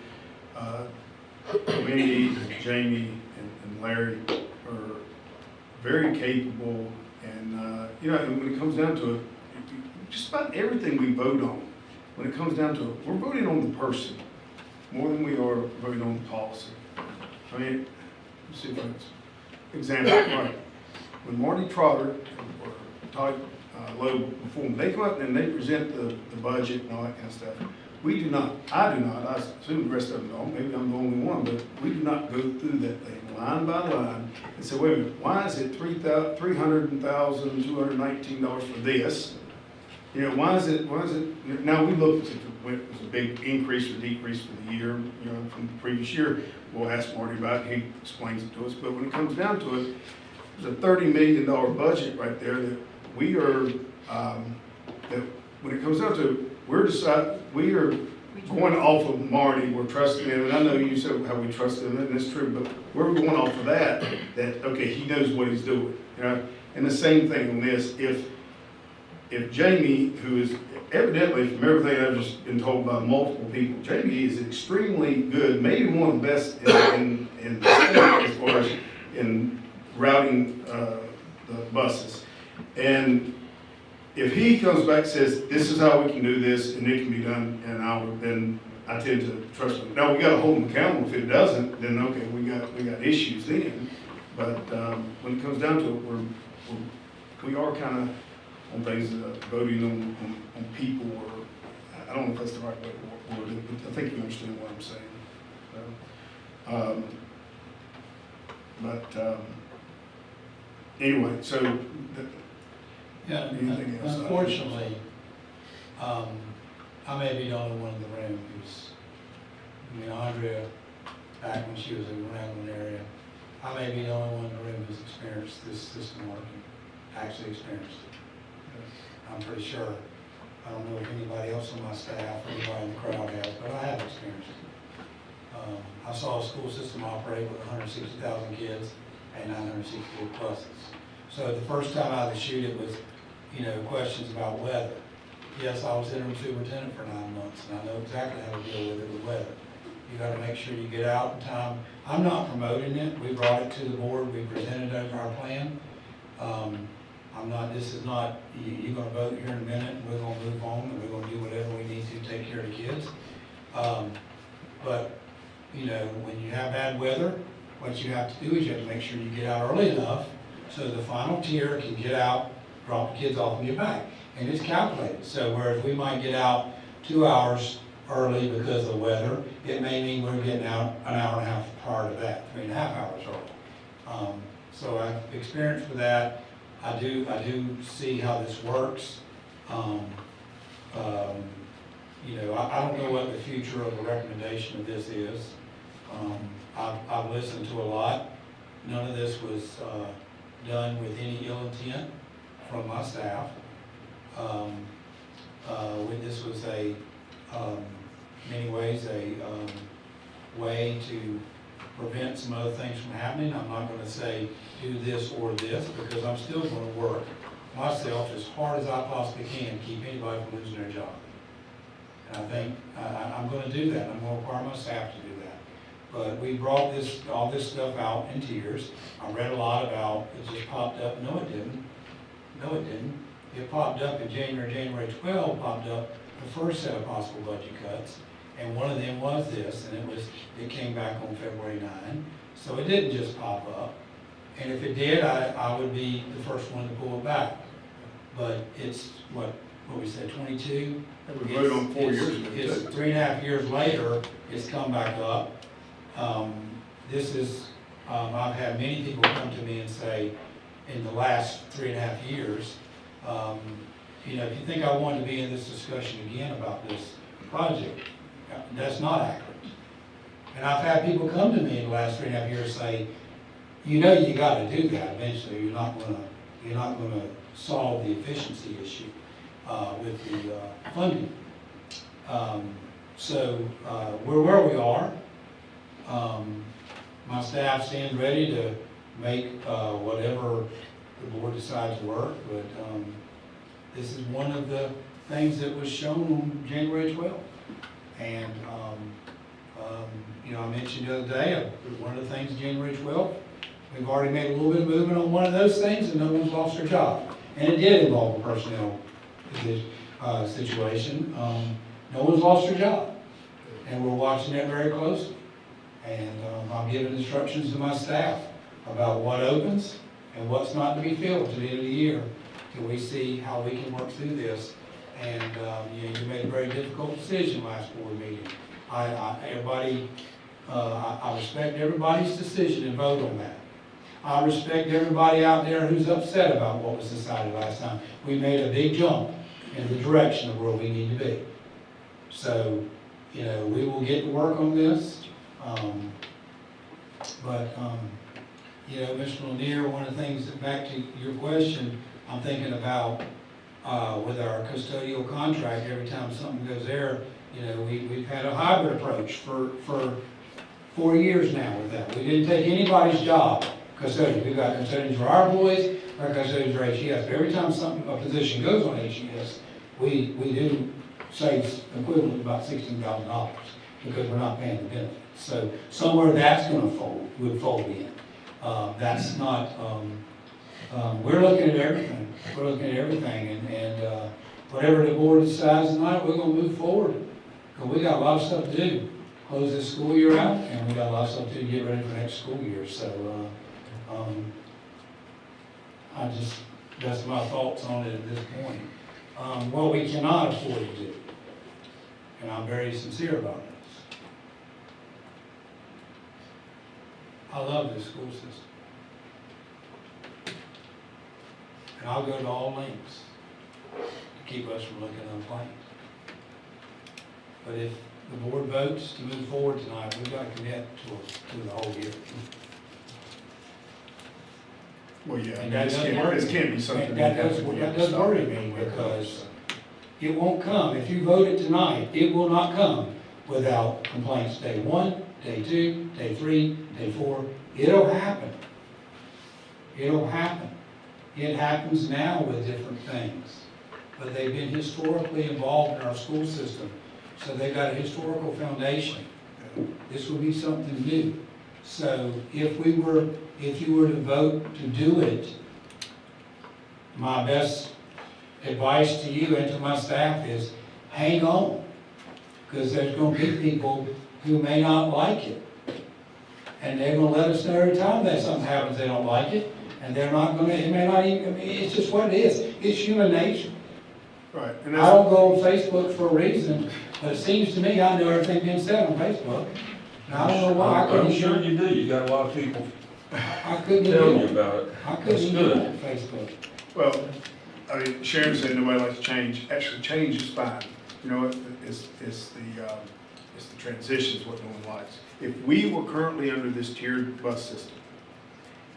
Wendy, and Jamie, and Larry are very capable, and you know, and when it comes down to it, just about everything we vote on, when it comes down to it, we're voting on the person more than we are voting on the policy. I mean, let's see if I can, example, right? When Marty Trotter or Todd Lowe, before they come up and they present the budget and all that kind of stuff, we do not, I assume the rest of them don't, maybe I'm the only one, but we do not go through that thing line by line and say, wait a minute, why is it $300,219 for this? You know, why is it, now we look at if it was a big increase or decrease for the year, you know, from the previous year, we'll ask Marty about it, he explains it to us, but when it comes down to it, there's a $30 million budget right there that we are, that when it comes down to it, we are going off of Marty, we're trusting him, and I know you said how we trust him, and that's true, but we're going off of that, okay, he knows what he's doing, you know? And the same thing on this, if Jamie, who is evidently, from everything I've just been told by multiple people, Jamie is extremely good, maybe one of the best in the state as far as in routing the buses. And if he comes back and says, this is how we can do this, and it can be done in an hour, then I tend to trust him. Now, we gotta hold him accountable. If it doesn't, then okay, we got issues then. But when it comes down to it, we are kind of on things, voting on people, or I don't know if that's the right way to word it, but I think you understand what I'm saying. Anyway, so Yeah, anything else? unfortunately, I may be the only one in the room who's, I mean, Andrea, back when she was in the Randall area, I may be the only one in the room who's experienced this system working, actually experienced it. I'm pretty sure. I don't know if anybody else on my staff or anybody in the crowd has, but I have experienced it. I saw a school system operate with 160,000 kids and 968 buses. So the first time out of the chute, it was, you know, questions about weather. Yes, I was interim superintendent for 9 months, and I know exactly how to deal with it with weather. You got to make sure you get out in time. I'm not promoting it. We brought it to the board. We presented our plan. This is not, you're going to vote here in a minute, and we're going to move on, and we're going to do whatever we need to take care of the kids. But, you know, when you have bad weather, what you have to do is you have to make sure you get out early enough so the final tier can get out, drop the kids off, and get back. And it's calculated. So whereas we might get out 2 hours early because of the weather, it may mean we're getting out an hour and a half prior to that, 3.5 hours early. So I've experienced with that. I do see how this works. You know, I don't know what the future of the recommendation of this is. I've listened to a lot. None of this was done with any ill intent from my staff. This was in many ways a way to prevent some other things from happening. I'm not going to say do this or this, because I'm still going to work myself as hard as I possibly can to keep anybody from losing their job. And I think I'm going to do that. I'm going to require my staff to do that. But we brought all this stuff out in tiers. I read a lot about it. Just popped up. No, it didn't. No, it didn't. It popped up in January 12 popped up the first set of possible budget cuts. And one of them was this, and it came back on February 9. So it didn't just pop up. And if it did, I would be the first one to pull it back. But it's, what we said, 22? That we voted on 4 years ago. It's 3.5 years later, it's come back up. This is, I've had many people come to me and say, in the last 3.5 years, you know, if you think I wanted to be in this discussion again about this project, that's not accurate. And I've had people come to me in the last 3.5 years say, you know, you gotta do that eventually. You're not gonna solve the efficiency issue, with the, funding. So, we're where we are. My staff stands ready to make, whatever the board decides to work, but, this is one of the things that was shown on January 12th. And, you know, I mentioned the other day, one of the things January 12th, we've already made a little bit of movement on one of those things, and no one's lost their job. And it did involve a personnel situation. No one's lost their job. And we're watching that very closely. And I'm giving instructions to my staff about what opens and what's not to be filled to the end of the year, till we see how we can work through this. And you know, you made a very difficult decision last board meeting. I respect everybody's decision and vote on that. I respect everybody out there who's upset about what was decided last time. We made a big jump in the direction of where we need to be. So, you know, we will get to work on this. You know, Mr. Lanier, one of the things, back to your question, I'm thinking about with our custodial contract, every time something goes there, you know, we've had a hybrid approach for 4 years now with that. We didn't take anybody's job, custodians. We've got custodians for our boys, our custodians for HES. But every time a position goes on HES, we do save equivalent of about $16,000 because we're not paying the benefits. So somewhere that's going to would fold in. That's not, we're looking at everything. We're looking at everything, and whatever the board decides tonight, we're going to move forward. Because we got a lot of stuff to do. Close this school year out, and we got a lot of stuff to do to get ready for next school year. So, that's my thoughts on it at this point. What we cannot afford to do, and I'm very sincere about this. I love this school system. And I'll go to all lengths to keep us from looking unplanned. But if the board votes to move forward tonight, we've got to commit to the whole year. Well, yeah, And that this can't be something. that does worry me, because it won't come. If you vote it tonight, it will not come without complaints day 1, day 2, day 3, day 4. It'll happen. It'll happen. It happens now with different things. But they've been historically involved in our school system, so they've got a historical foundation. This will be something new. So if you were to vote to do it, my best advice to you and to my staff is hang on, because there's going to be people who may not like it. And they're going to let us know every time that something happens they don't like it, and they're not going to, it may not even, I mean, it's just what it is. It's human nature. Right. I don't go on Facebook for a reason, but it seems to me I know everything being said on Facebook. And I don't know why. I'm sure you do. You got a lot of people I couldn't telling you even, about it. I couldn't That's even do good. it on Facebook. Well, I mean, Sharon said nobody likes change. Actually, change is fine. You know, it's the transition is what no one likes. If we were currently under this tiered bus system,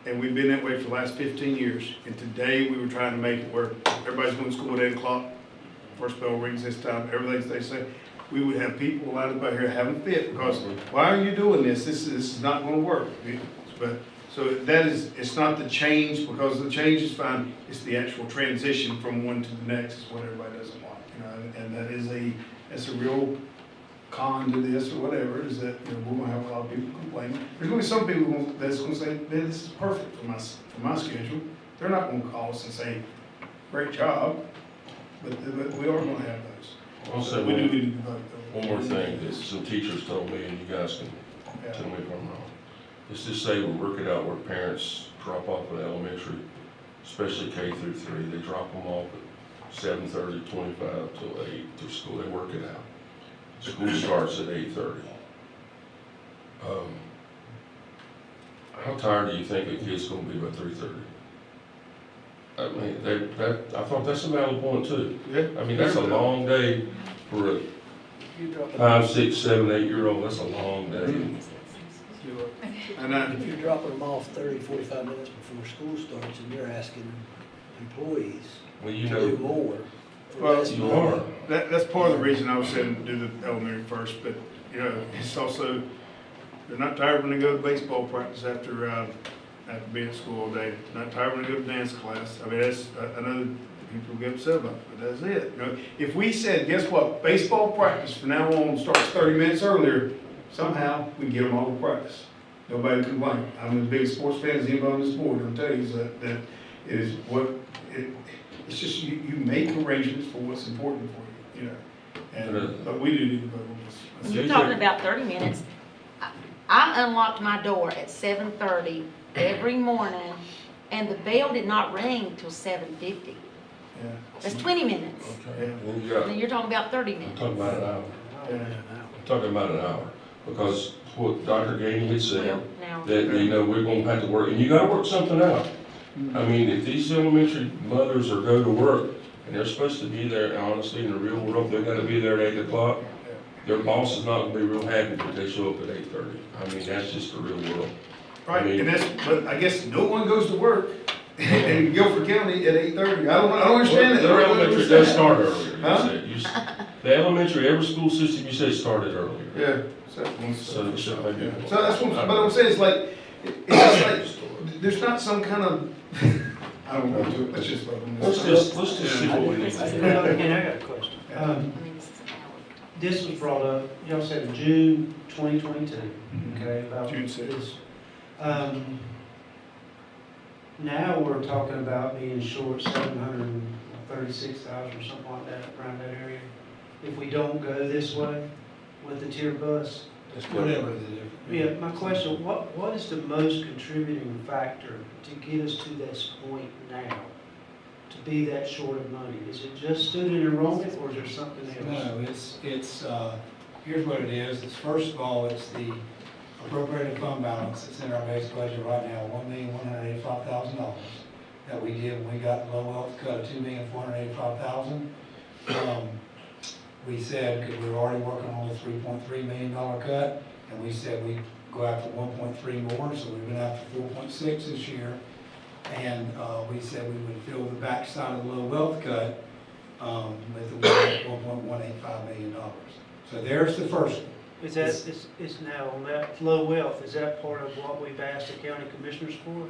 and we've been that way for the last 15 years, and today we were trying to make it where everybody's going to school at 8 o'clock, first bell rings this time, everything they say, we would have people lined up out here having fit, because why are you doing this? This is not going to work. But so that is, it's not the change, because the change is fine. It's the actual transition from one to the next is what everybody doesn't like, you know. And that's a real con to this or whatever, is that, you know, we're going to have a lot of people complaining. There's going to be some people that's going to say, man, this is perfect for my schedule. They're not going to call us and say, great job, but we are going to have those. I'll say We do need to vote though. one more thing that some teachers told me, and you guys can Yeah. tell me if I'm wrong. let's just say we work it out where parents drop off at elementary, especially K through 3, they drop them off at 7:30, 25 till 8 to school, they work it out. School starts at 8:30. How tired do you think a kid's gonna be by 3:30? I mean, I thought that's a valid point too. Yeah. I mean, that's a long day for a You drop them- 5, 6, 7, 8-year-old, that's a long day. And If you're dropping them off 30, 45 minutes before school starts and you're asking employees Well, you to do know, more. for Well, less you money. are. that's part of the reason I was saying do the elementary first, but, you know, it's also, they're not tired when they go to baseball practice after being at school all day. Not tired when they go to dance class. I mean, I know people get upset about it, but that's it. You know, if we said, guess what, baseball practice from now on starts 30 minutes earlier, somehow we can get them all to practice. Nobody can complain. I'm the biggest sports fan as anybody on this board. I'll tell you is that it is it's just you make arrangements for what's important for you, you know. But we do need to vote on this. You're talking about 30 minutes. I unlocked my door at 7:30 every morning, and the bell did not ring till 7:50. Yeah. That's 20 minutes. Okay, then you got, And you're talking about 30 I'm minutes. talking about an hour. Yeah. I'm talking about an hour, because what Dr. Gainey had said, Well, now, that, you know, we're gonna have to work, and you gotta work something out. I mean, if these elementary mothers are go to work, and they're supposed to be there, honestly, in the real world, they gotta be there at 8 o'clock, their boss is not gonna be real happy if they show up at 8:30. I mean, that's just the real world. Right, and but I guess no one goes to work in Guilford County at 8:30. I don't understand that. Their elementary does start earlier, you Huh? said. The elementary, every school system, you said started earlier. Yeah. So maybe. Yeah. So that's what I'm saying, is like, it's just like, there's not some kind of, I don't know, let's just vote on this. Let's just see what we need to do. Again, I got a question. I mean, this is an hour. This was brought up, y'all said June 2022, okay, about June 6th. this. Now we're talking about being short 736,000 or something like that, around that area. If we don't go this way with the tier bus. Whatever the difference. Yeah, my question, what is the most contributing factor to get us to this point now? To be that short of money? Is it just student enrollment or is there something else? No, it's here's what it is. It's first of all, it's the appropriated fund balance that's in our base budget right now, $1,185,000 that we did when we got the low wealth cut of $2,485,000. We said, because we were already working on the $3.3 million cut, and we said we'd go after 1.3 more, so we've been after 4.6 this year. And we said we would fill the backside of the low wealth cut with the $1.185 million. So there's the first one. Is that, is now on that low wealth, is that part of what we've asked the county commissioners for?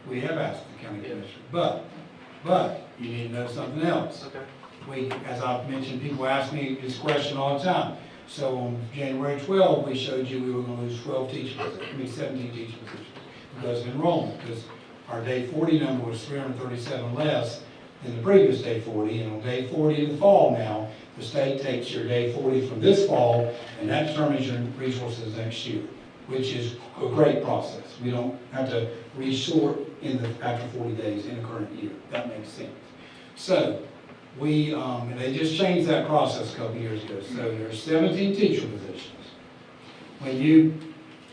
We have asked the county commissioner, but you need to know something else. Okay. We, as I've mentioned, people ask me this question all the time. So on January 12, we showed you we were going to lose 17 teaching positions because of enrollment, because our day 40 number was 337 less than the previous day 40, and on day 40 in the fall now, the state takes your day 40 from this fall, and that determines your resources next year, which is a great process. We don't have to resort after 40 days in the current year. That makes sense. So we, and they just changed that process a couple years ago. So there's 17 teacher positions. When you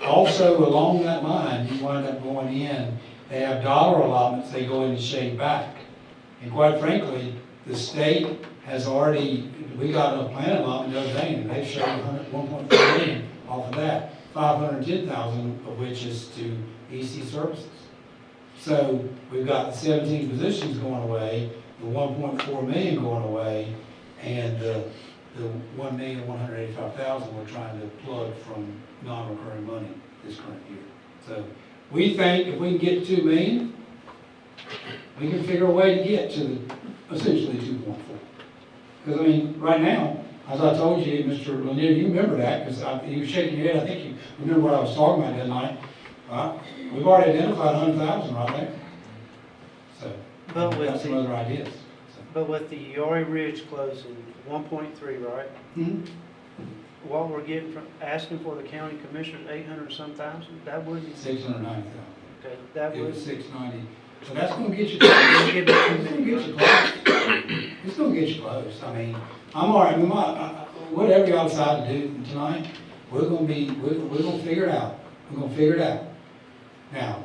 also along that line, you wind up going in, they have dollar allotments, they go in and shave back. And quite frankly, the state has already, we got a plan allotment the other day, and they've shown 1.4 million off of that, 510,000 of which is to EC services. So we've got the 17 positions going away, the 1.4 million going away, and the 1,185,000 we're trying to plug from non-recurring money this current year. So we think if we can get to 2 million, we can figure a way to get to essentially 2.4. Because I mean, right now, as I told you, Mr. Lanier, you remember that, because you were shaking your head, I think you remember what I was talking about that night. We've already identified 100,000 right there. So, But we've got some with other ideas. the Yari Ridge closing, 1.3, right? Mm-hmm. what we're getting from, asking for the county commissioners, 800-some thousand, that wouldn't, 690,000. okay, that It would. was 690. So that's gonna get you, it's gonna get you close. It's gonna get you close. I mean, I'm all right, whatever y'all decide to do tonight, we're gonna figure it out. We're gonna figure it out. Now,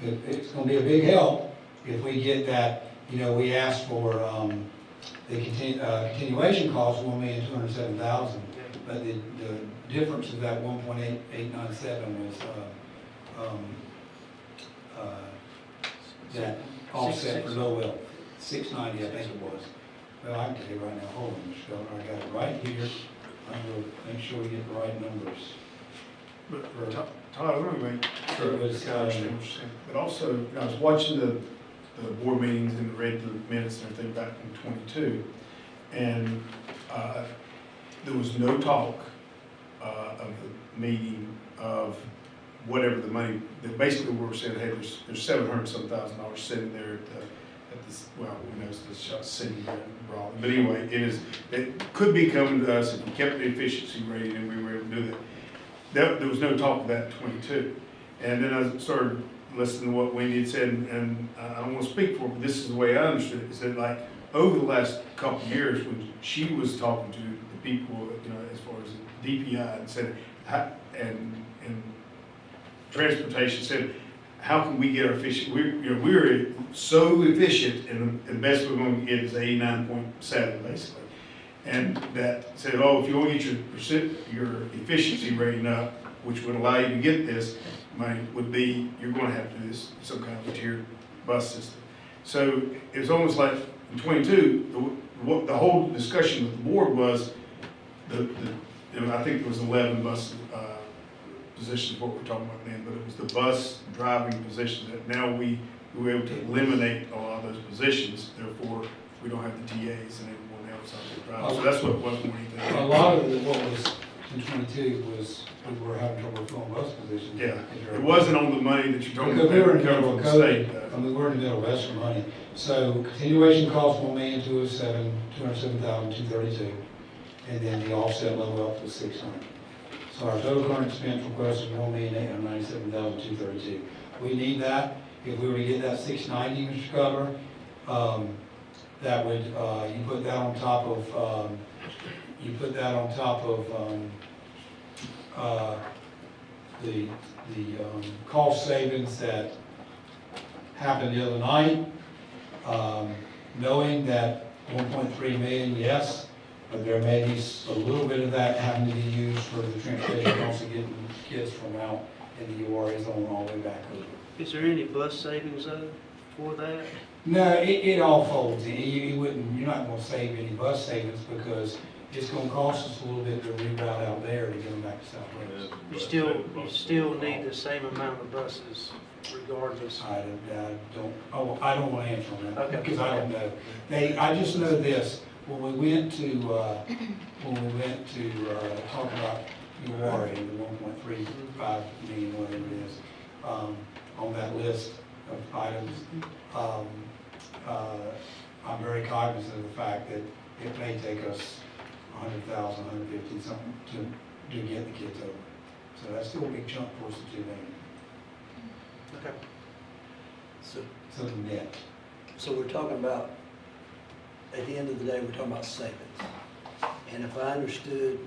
it's gonna be a big help if we get that, we asked for, the continuation cost, $1,207,000. But the difference of that 1.8897 was, that offset for low well, 690, I think it was. Well, I can tell you right now, hold on, Mr. Governor, I got it right here. I'm gonna make sure we get the right numbers. But Todd, let me make sure It was, I understand what you're saying. But also, I was watching the board meetings and read the minutes and everything back in '22, and there was no talk of the meeting of whatever the money, that basically we were saying, hey, there's $700-some thousand sitting there at this, well, we know it's the shot sitting there in Raleigh. But anyway, it could be coming to us if we kept the efficiency rating and we were able to do that. There was no talk of that in '22. And then I started listening to what Wendy had said, and I don't want to speak for her, but this is the way I understood it. It said, like, over the last couple of years, when she was talking to the people, as far as DPI, and said, and transportation said, how can we get our efficient? We're so efficient, and the best we're going to get is 89.7 basically. And that said, oh, if you want to get your efficiency rating up, which would allow you to get this money, would be you're going to have to do this some kind of a tiered bus system. So it was almost like in '22, the whole discussion with the board was I think it was 11 bus positions, what we're talking about then, but it was the bus driving positions that now we were able to eliminate a lot of those positions. Therefore, we don't have the TAs and everyone else out there driving. So that's what it was more than anything. A lot of what was in '22 was we were having trouble filling bus positions. Yeah, it wasn't on the money that you're talking Because about. we were in the coming middle of from the state. COVID, we were in the middle of extra money. So continuation cost $1,207,232, and then the offset level up was $600. So our total current expense request is $1,897,232. We need that. If we were to get that 690, Mr. Governor, that would you put that on top of the cost savings that happened the other night, knowing that 1.3 million, yes, but there may be a little bit of that having to be used for the transportation costs of getting kids from out in the URA zone all the way back over. Is there any bus savings though for that? No, it all folds in. You're not gonna save any bus savings because it's gonna cost us a little bit to reroute out there to get them back to Southwest. You still need the same amount of buses regardless. I don't want to answer on that, Okay. because I don't know. I just know this, when we went to talk about URA and the 1.35 million, whatever it is, on that list of items, I'm very cognizant of the fact that it may take us 100,000, 150 something to get the kids over. So that's still a big chunk for us to do that. Okay. So So the net. So we're talking about, at the end of the day, we're talking about savings. And if I understood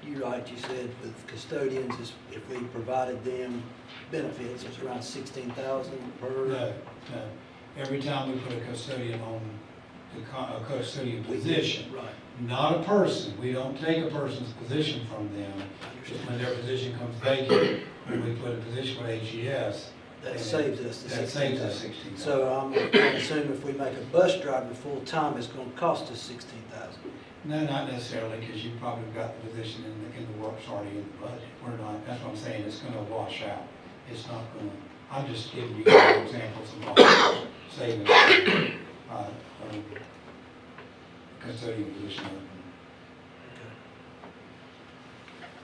you right, you said with custodians, if we provided them benefits, it's around 16,000 per. No. Every time we put a custodian on a custodian position, Right. not a person, we don't take a person's position from them. Just when their position comes vacant, when we put a position with HES, That saves us the 16,000. that saves us 16,000. So I'm assuming if we make a bus driver full-time, it's gonna cost us 16,000. No, not necessarily, because you probably got the position in the works already in the budget. We're not, that's what I'm saying, it's gonna wash out. It's not gonna, I'm just giving you examples of savings. Custodian position.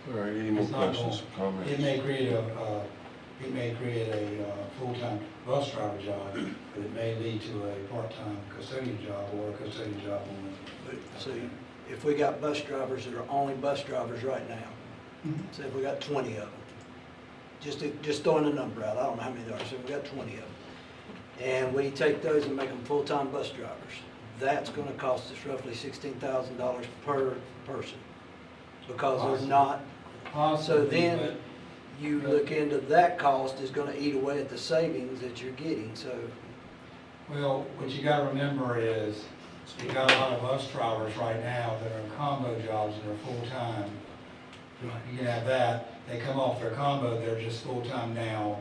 All right, any more It's not questions or comments? It may create a full-time bus driver job, but it may lead to a part-time custodian job or a custodian job only. So if we got bus drivers that are only bus drivers right now, say if we got 20 of them, just throwing a number out, I don't know how many there are, so we got 20 of them. And we take those and make them full-time bus drivers. That's gonna cost us roughly $16,000 per person, because they're not. So Possibly, then, but you look into that cost is gonna eat away at the savings that you're getting, so. well, what you gotta remember is, you got a lot of bus drivers right now that are in combo jobs and are full-time. You can have that, they come off their combo, they're just full-time now,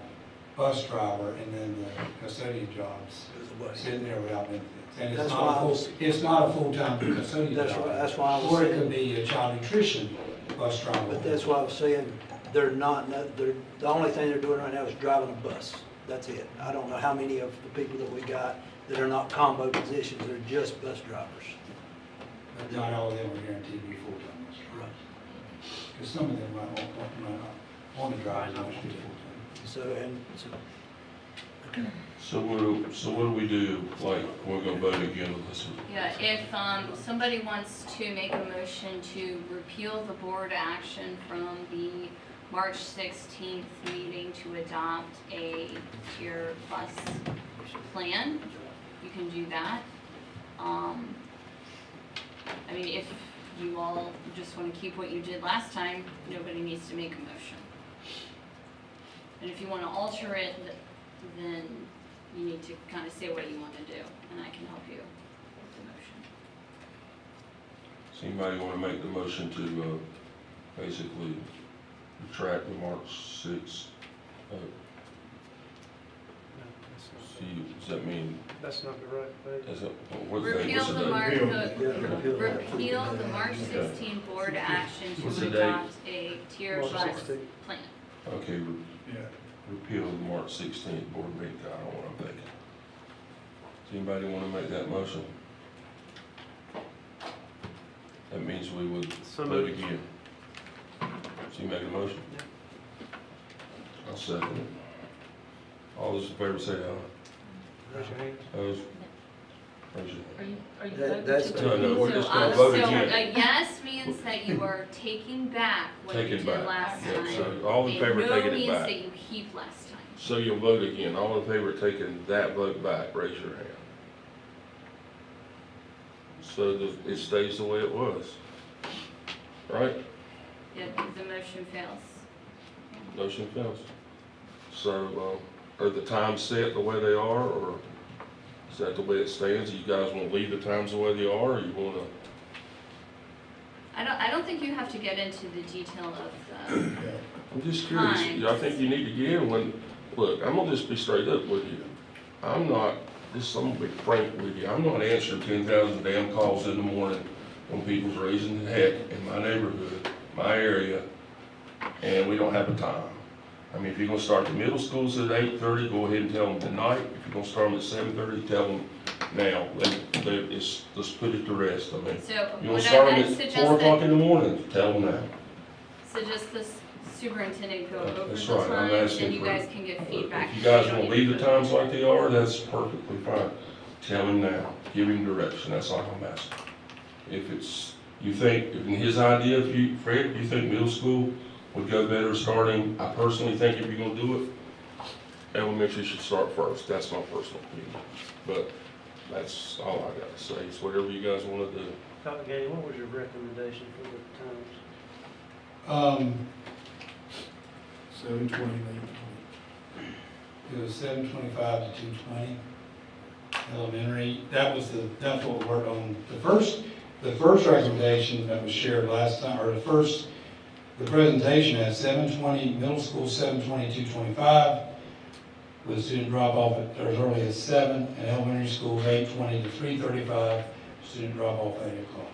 bus driver, and then the custodian jobs, goes away. sitting there without benefits. And it's That's not why I a full, was- it's not a full-time custodian That's job. right, that's why I was Or it saying. could be a child nutrition bus driver. But that's why I was saying, they're not, the only thing they're doing right now is driving a bus. That's it. I don't know how many of the people that we got that are not combo positions, they're just bus drivers. But not all of them are guaranteed to be full-time bus drivers. Because some of them might not want to drive as much as full-time. So, So what do we do, like, we're gonna vote again with this one? Yeah, if somebody wants to make a motion to repeal the board action from the March 16th meeting to adopt a tier plus plan, you can do that. I mean, if you all just want to keep what you did last time, nobody needs to make a motion. And if you want to alter it, then you need to kind of say what you want to do, and I can help you with the motion. Does anybody wanna make the motion to, basically retract the March 6th? See, does that mean, That's not the right page. is it, what's that, Repeal what's the the date? repeal the March 16 board action What's the to date? adopt a tier March bus 16th. plan. Okay, Yeah. repeal the March 16th board meeting, I don't know what I'm thinking. Does anybody wanna make that motion? That means we would So vote moved. again. So you make a motion? I'll second it. All those in favor say aye. Raise your hand. Opposed? Raise your. Are you That's- voting to? No, we're just gonna So, vote so again. a yes means that you are taking back what Take you it did back. last Yeah, time. so all in favor of taking And it no back. means that you keep last time. So you'll vote again. All in favor of taking that vote back, raise your hand. So it stays the way it was. Right? Yeah, the motion fails. Motion fails. So, are the times set the way they are, or is that the way it stands? You guys want to leave the times the way they are, or you want to? I don't think you have to get into the detail of the, I'm just curious. Times. I think you need to get in when, look, I'm gonna just be straight up with you. I'm gonna be frank with you. I'm not answering 10,000 damn calls in the morning when people's raising the heck in my neighborhood, my area, and we don't have a time. I mean, if you're gonna start the middle schools at 8:30, go ahead and tell them tonight. If you're gonna start them at 7:30, tell them now. Let's put it to rest. I mean, so you wanna what start I them at suggest 4 o'clock that, in the morning, tell them now. suggest this superintendent go over That's the right, I'm times, asking and you for- guys can give feedback. If you guys don't wanna need leave to the vote. times like they are, that's perfectly fine. Tell him now, give him direction, that's all I'm asking. If it's, you think, in his idea, Fred, you think middle school would go better starting, I personally think if you're gonna do it, elementary should start first, that's my personal opinion. But that's all I gotta say, it's whatever you guys wanna do. Dr. Gaines, what was your recommendation for the times? 7:20, It was 7:25 to 2:20. Elementary, that's what we worked on. The first recommendation that was shared last time, or the presentation had 7:20, middle school 7:20, 2:25, with student drop off at as early as 7, and elementary school 8:20 to 3:35, student drop off at 8 o'clock.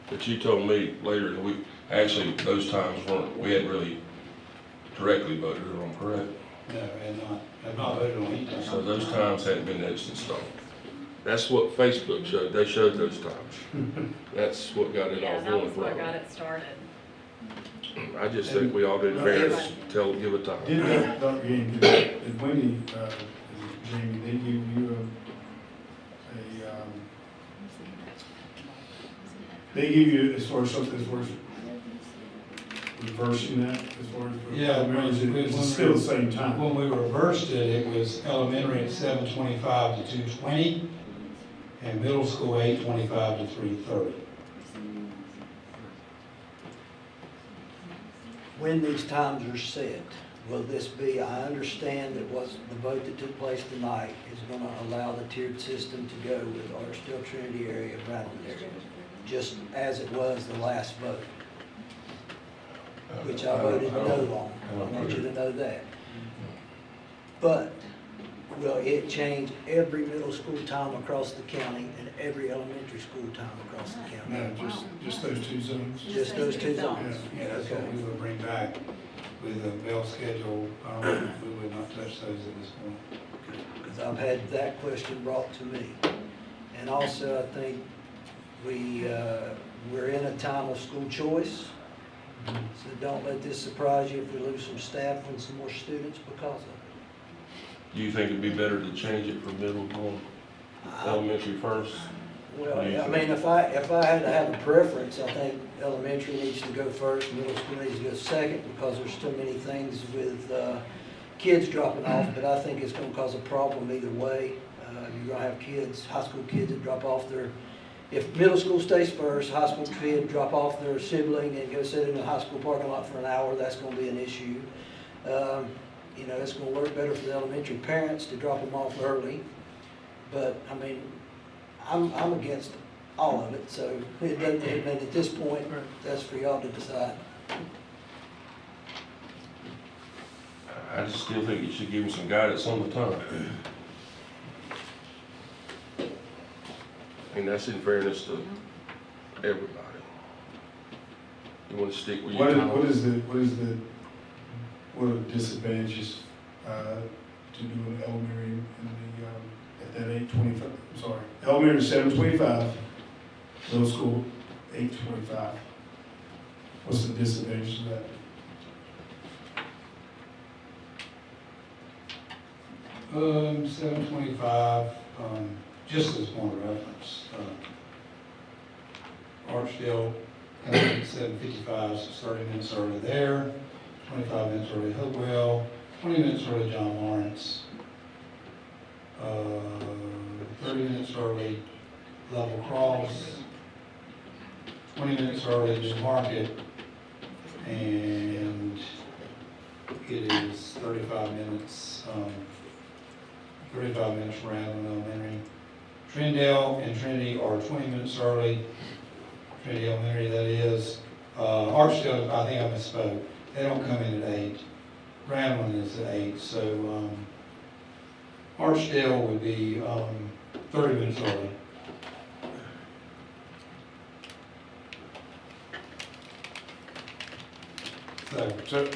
But you told me later in the week, actually, those times we hadn't really directly voted on, correct? No, and have not voted on each time. So those times hadn't been etched in stone. That's what Facebook showed, they showed those times. That's what got it Yeah, all that going was what for got me. it started. I just think we all did fairness, give a time. Did Dr. Gaines, did Wendy, Jamie, did give you They give you as far as something, as far as reversing that, as far as. Yeah, It's still the same time. When we reversed it, it was elementary at 7:25 to 2:20, and middle school 8:25 to 3:30. When these times are set, will this be, I understand that the vote that took place tonight is gonna allow the tiered system to go with Archdale Trinity area, Bradley area, just as it was the last vote, which I voted no on. I want you to know that. But will it change every middle school time across the county and every elementary school time across the county? No, just those two zones. Just those two zones? Yeah, that's what we would bring back with the bell schedule. We would not touch those at this point. Because I've had that question brought to me. And also, I think we're in a time of school choice. So don't let this surprise you if we lose some staff and some more students because of it. Do you think it'd be better to change it from middle to elementary first? Well, I mean, if I had to have a preference, I think elementary needs to go first, middle school needs to go second, because there's too many things with kids dropping off, but I think it's gonna cause a problem either way. You're gonna have kids, high school kids that drop off if middle school stays first, high school kid drop off their sibling and go sit in the high school parking lot for an hour, that's gonna be an issue. You know, it's gonna work better for the elementary parents to drop them off early, but, I mean, I'm against all of it, so it doesn't, I mean, at this point, that's for y'all to decide. I just still think you should give them some guidance on the time. And that's in fairness to everybody. You wanna stick with your time? What are the disadvantages, to doing elementary in the, at that 8:25, I'm sorry, elementary 7:25, middle school 8:25? What's the disadvantage of that? 7:25, just as one reference, Archdale comes in at 7:55, so it's 30 minutes early there, 25 minutes early Hopewell, 20 minutes early John Lawrence, 30 minutes early Level Cross, 20 minutes early New Market, and it is 35 minutes Randall Elementary. Trindale and Trinity are 20 minutes early. Trinity Elementary, that is. Archdale, I think I misspoke. They don't come in at 8. Randall is at 8, so Archdale would be 30 minutes early. So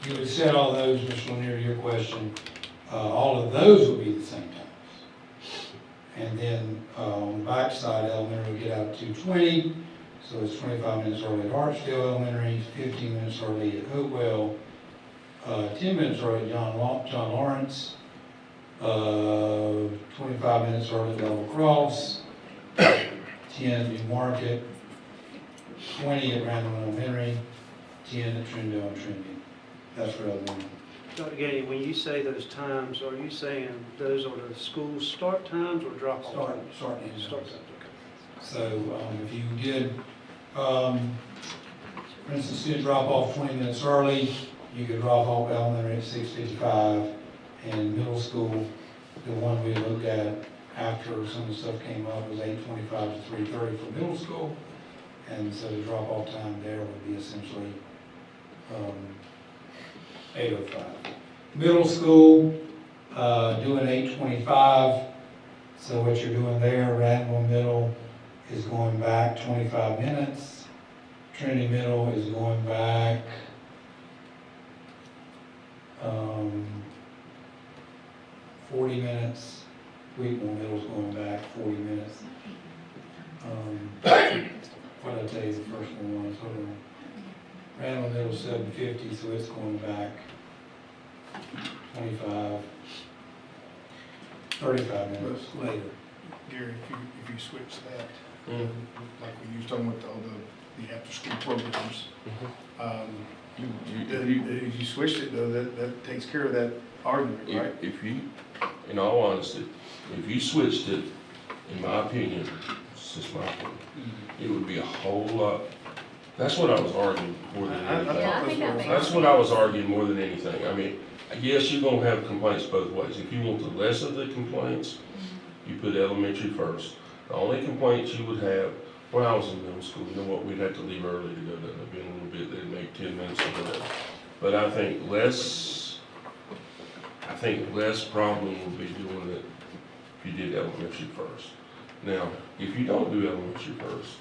you would set all those, Mr. Lanier, to your question. All of those would be the same times. And then on the back side, elementary would get out at 2:20, so it's 25 minutes early at Archdale Elementary, 15 minutes early at Hopewell, 10 minutes early at John Lawrence, 25 minutes early at Level Cross, 10 at New Market, 20 at Randall Elementary, 10 at Trindale and Trinity. That's for elementary. Dr. Gady, when you say those times, are you saying those are the school start times or drop off times? Start and Start end. times, okay. So if you did, for instance, student drop off 20 minutes early, you could drop off elementary at 6:55, and middle school, the one we looked at after some of the stuff came up was 8:25 to 3:30 for middle school, and so the drop off time there would be essentially 8:05. Middle school, doing 8:25, so what you're doing there, Randall Middle is going back 25 minutes. Trinity Middle is going back 40 minutes. Wheatmore Middle's going back 40 minutes. What did I tell you the first one was? Hold on. Randall Middle 750, so it's going back 35 minutes later. Gary, if you switch that Mm. like we used talking about all the after-school programs. If you switched it though, that takes care of that argument, right? If you, in all honesty, if you switched it, in my opinion, it's just my opinion, it would be a whole lot, that's what I was arguing more than anything. Yeah, I think that makes That's what I was arguing more than anything. I mean, yes, you're gonna have complaints both ways. If you want the less of the complaints, you put elementary first. The only complaints you would have, when I was in middle school, you know what, we'd have to leave early to go to the bin a little bit, they'd make 10 minutes of whatever. But I think less problem would be doing it if you did elementary first. Now, if you don't do elementary first,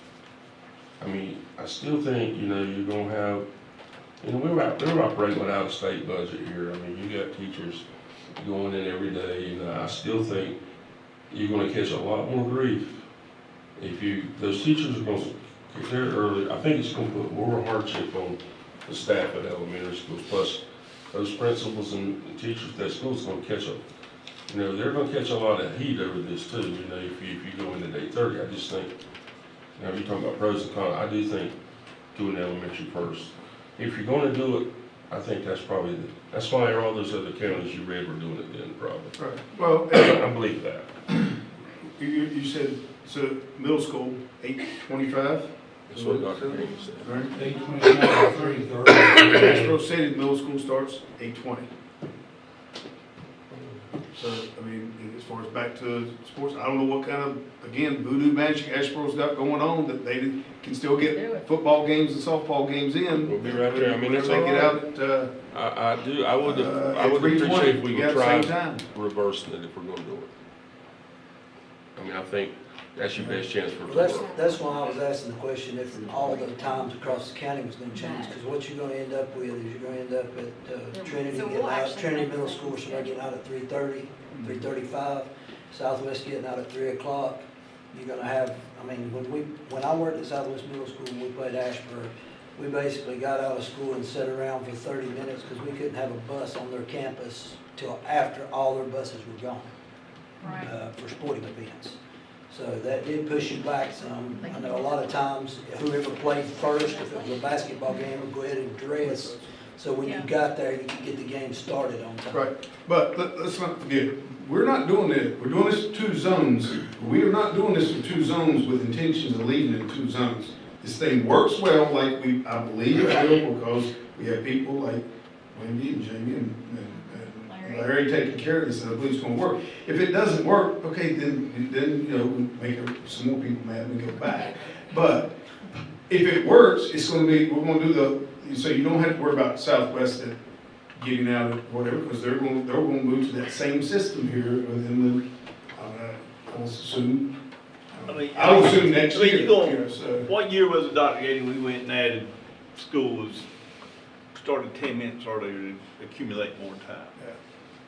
I mean, I still think, you know, you're gonna have, you know, we're operating with out-of-state budget here. I mean, you got teachers going in every day, you know, I still think you're gonna catch a lot more grief if those teachers are gonna get there early. I think it's gonna put more hardship on the staff at elementary schools, plus those principals and teachers at that school's gonna catch you know, they're gonna catch a lot of heat over this too, you know, if you go into 8:30. I just think, you know, you're talking about pros and cons, I do think doing elementary first. If you're gonna do it, I think that's probably, that's why all those other counties you read were doing it then, probably. Right. Well, I believe that. you said, so middle school, 8:25? That's what Dr. King said. Right. 8:29 to 3:30. Asheboro City middle school starts 8:20. So, I mean, as far as back to sports, I don't know what kind of, again, voodoo magic Asheboro's got going on, that they can still get football games and softball games in. We'll be right there. I mean, that's Make all it right. out at, I would at appreciate 3:20, if we you could got the try same time. reversing it if we're gonna do it. I mean, I think that's your best chance for Well, football. that's why I was asking the question if all the times across the county was gonna change, because what you're gonna end up with is you're gonna end up at Trinity So getting we'll out, actually Trinity make Middle that School, somebody getting out at 3:30, Mm-hmm. 3:35, Southwest getting out at 3 o'clock. You're gonna have, I mean, when I worked at Southwest Middle School and we played Ashburn, we basically got out of school and sat around for 30 minutes because we couldn't have a bus on their campus till after all their buses were gone. Right. For sporting events. So that did push you back some. I know a lot of times, whoever played first, if it was a basketball game, would go ahead and dress. So when you Yeah. got there, you could get the game started on time. right. But let's not forget, we're not doing it, we're doing this in 2 zones. We are not doing this in 2 zones with intentions of leaving it in 2 zones. This thing works well, like I believe it will, because we have people like Wendy and Jamie and Larry taking care of this, and I believe it's gonna work. If it doesn't work, okay, then, you know, we make some more people mad and we go back. But if it works, it's gonna be, we're gonna do so you don't have to worry about Southwest getting out of whatever, because they're gonna move to that same system here within the, I will assume, I will assume next year. you gonna- you know, so. What year was it, Dr. Gaten, we went and added schools, started 10 minutes earlier to accumulate more time?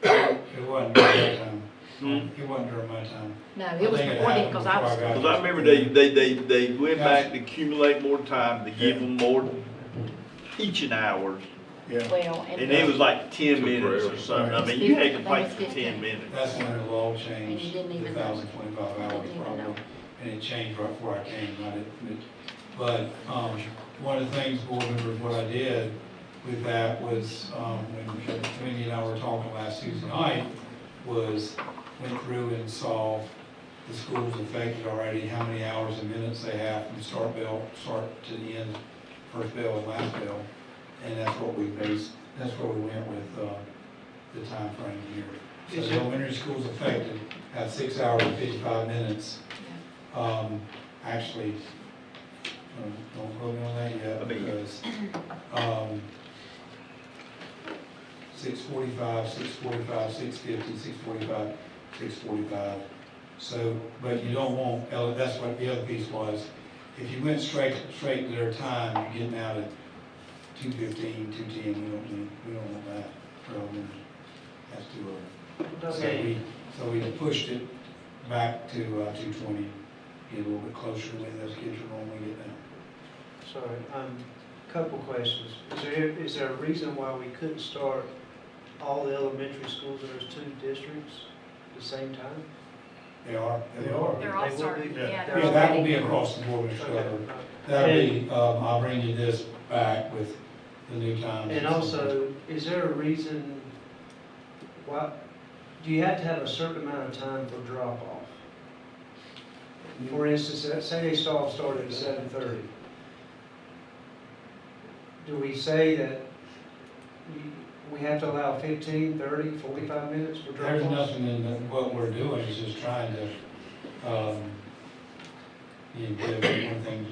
It wasn't during my time. Hmm? It wasn't during my time. No, it was before then, because I was. Because I remember they went back to accumulate more time, to give them more teaching hours, Yeah. Well, and it was like 10 Took minutes or forever. something. I mean, you had complaints for 10 minutes. That's when the law And changed, you didn't even know. 2025 hours Didn't even probably, know. and it changed right before I came, I didn't, but, one of the things, board members, what I did with that was, when Wendy and I were talking last Tuesday night, was went through and saw the schools affected already, how many hours and minutes they have from start to the end, first bell and last bell, and that's what we went with, the time frame here. So the elementary schools affected have 6 hours and 55 minutes. Actually, don't quote me on that yet, because, 6:45, 6:45, 6:50, 6:45, 6:45. So, but you don't want, that's what the other piece was. If you went straight to their time, you're getting out at 2:15, 2:10, we don't want that. That's too early. So we pushed it back to 2:20, get a little bit closer to when those kids are normally getting out. Sorry, couple questions. Is there a reason why we couldn't start all the elementary schools in those 2 districts at the same time? They are? They are. They're all They will starting, be. yeah, they're Yeah, all that will ready. be across the board, Mr. Governor. That'll be, I'll bring you this back with the new times. And also, is there a reason why, do you have to have a certain amount of time for drop-off? For instance, say they started at 7:30. Do we say that we have to allow 15, 30, 45 minutes for There's drop-off? nothing in what we're doing, is just trying to, one thing,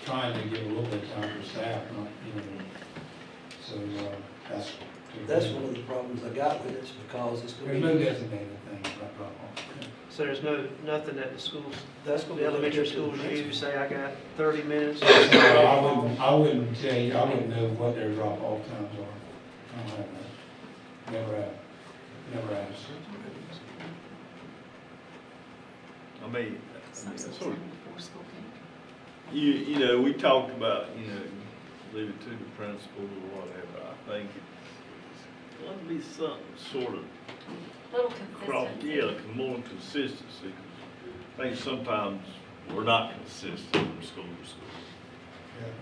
trying to give a little bit of time for staff, not, so, that's. That's one of the problems I got with it, is because it's There's gonna no be, designated thing about drop-off. So there's nothing that the schools, that's gonna be. the elementary schools use, say I got 30 minutes? I wouldn't tell you, I wouldn't know what their drop-off times are. I don't have that. Never asked. I mean, Some sort time of, before school can- you know, we talked about, leave it to the principal or whatever. I think it's going to be something sort of Little cross, consistency. more consistency. 'Cause I think sometimes we're not consistent from school to school.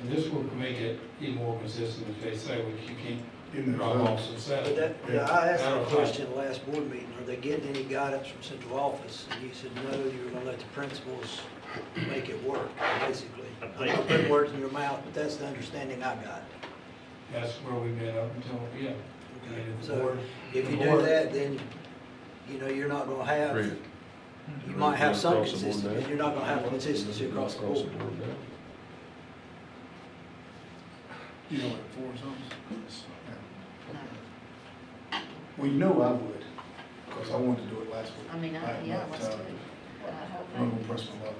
And this will make it even more consistent if they say, well, you can't In the drop off at But 7. that, yeah, I asked you a question last board meeting, are they getting any guidance from central office? And you said, no, you were gonna let the principals make it work, basically. I I'm think- not putting words in your mouth, but that's the understanding I got. That's where we've been up until, yeah. Okay, And the so board- if you the do board- that, then, you're not gonna have, Agreed. you might have some Across the board consistency, now. but you're not gonna have consistency across the board. now. You know what four zones? Well, you know I would, because I wanted to do it last week. I mean, yeah, let's do it. I'm gonna press my luck.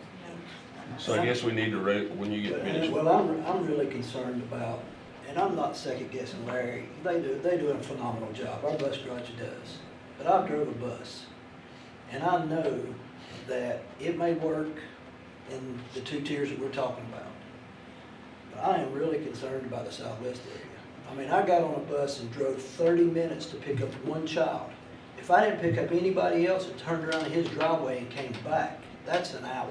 So I guess we need to, when you get finished. Well, I'm really concerned about, and I'm not second guessing Larry, they do a phenomenal job, our bus garage does. But I've drove a bus, and I know that it may work in the two tiers that we're talking about. But I am really concerned about the southwest area. I mean, I got on a bus and drove 30 minutes to pick up one child. If I didn't pick up anybody else and turned around in his driveway and came back, that's an hour.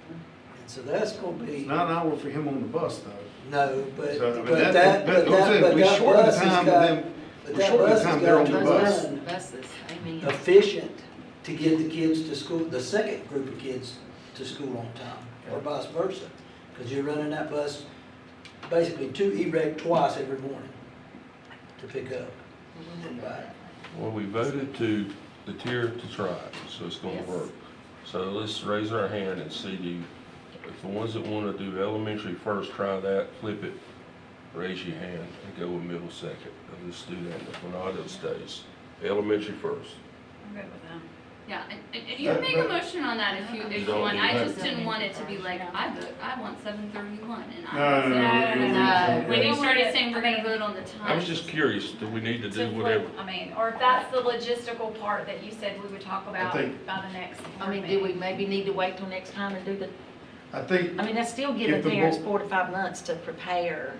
And so that's gonna be, It's not an hour for him on the bus, though. no, but, So, I mean, but that- that, but but I'm that, saying, but we that shorten the bus has time of got, them- but we that shorten the bus time has they're got on to the bus. run Buses, amen. efficient to get the kids to school, the second group of kids to school on time, or vice versa. Because you're running that bus, basically twice every morning to pick up and back. Well, we voted to, the tier to try it, so it's gonna Yes. work. So let's raise our hand and see, if the ones that wanna do elementary first, try that, flip it, raise your hand and go with middle second. And let's do that, if not, it stays. Elementary first. I'm good with that. Yeah, and you can make a motion on that if you Don't want, do I that. just didn't want it to be like, I want 7:31, and No. when you started saying we're gonna vote on the time. I was just curious, do we need to do To whatever? flip, I mean, or if that's the logistical part that you said we would talk about think- by the next I board mean, do we meeting. maybe need to wait till next time and do the, I think, I mean, that's still giving If the parents board- 4 to 5 months to prepare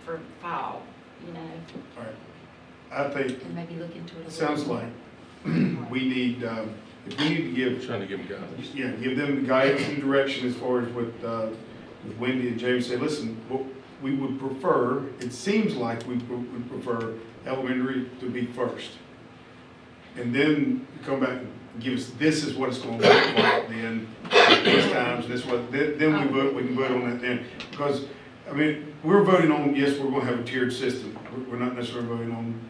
for fall, all right, I think, and maybe look into it a it little. sounds like we need, if we need to give, Trying to give them guidance. yeah, give them guidance and direction as far as what Wendy and James say, listen, what we would prefer, it seems like we would prefer elementary to be first. And then come back and give us, this is what it's gonna look like then, these times, this what, then we vote, we can vote on that then. Because, I mean, we're voting on, yes, we're gonna have a tiered system. We're not necessarily voting on,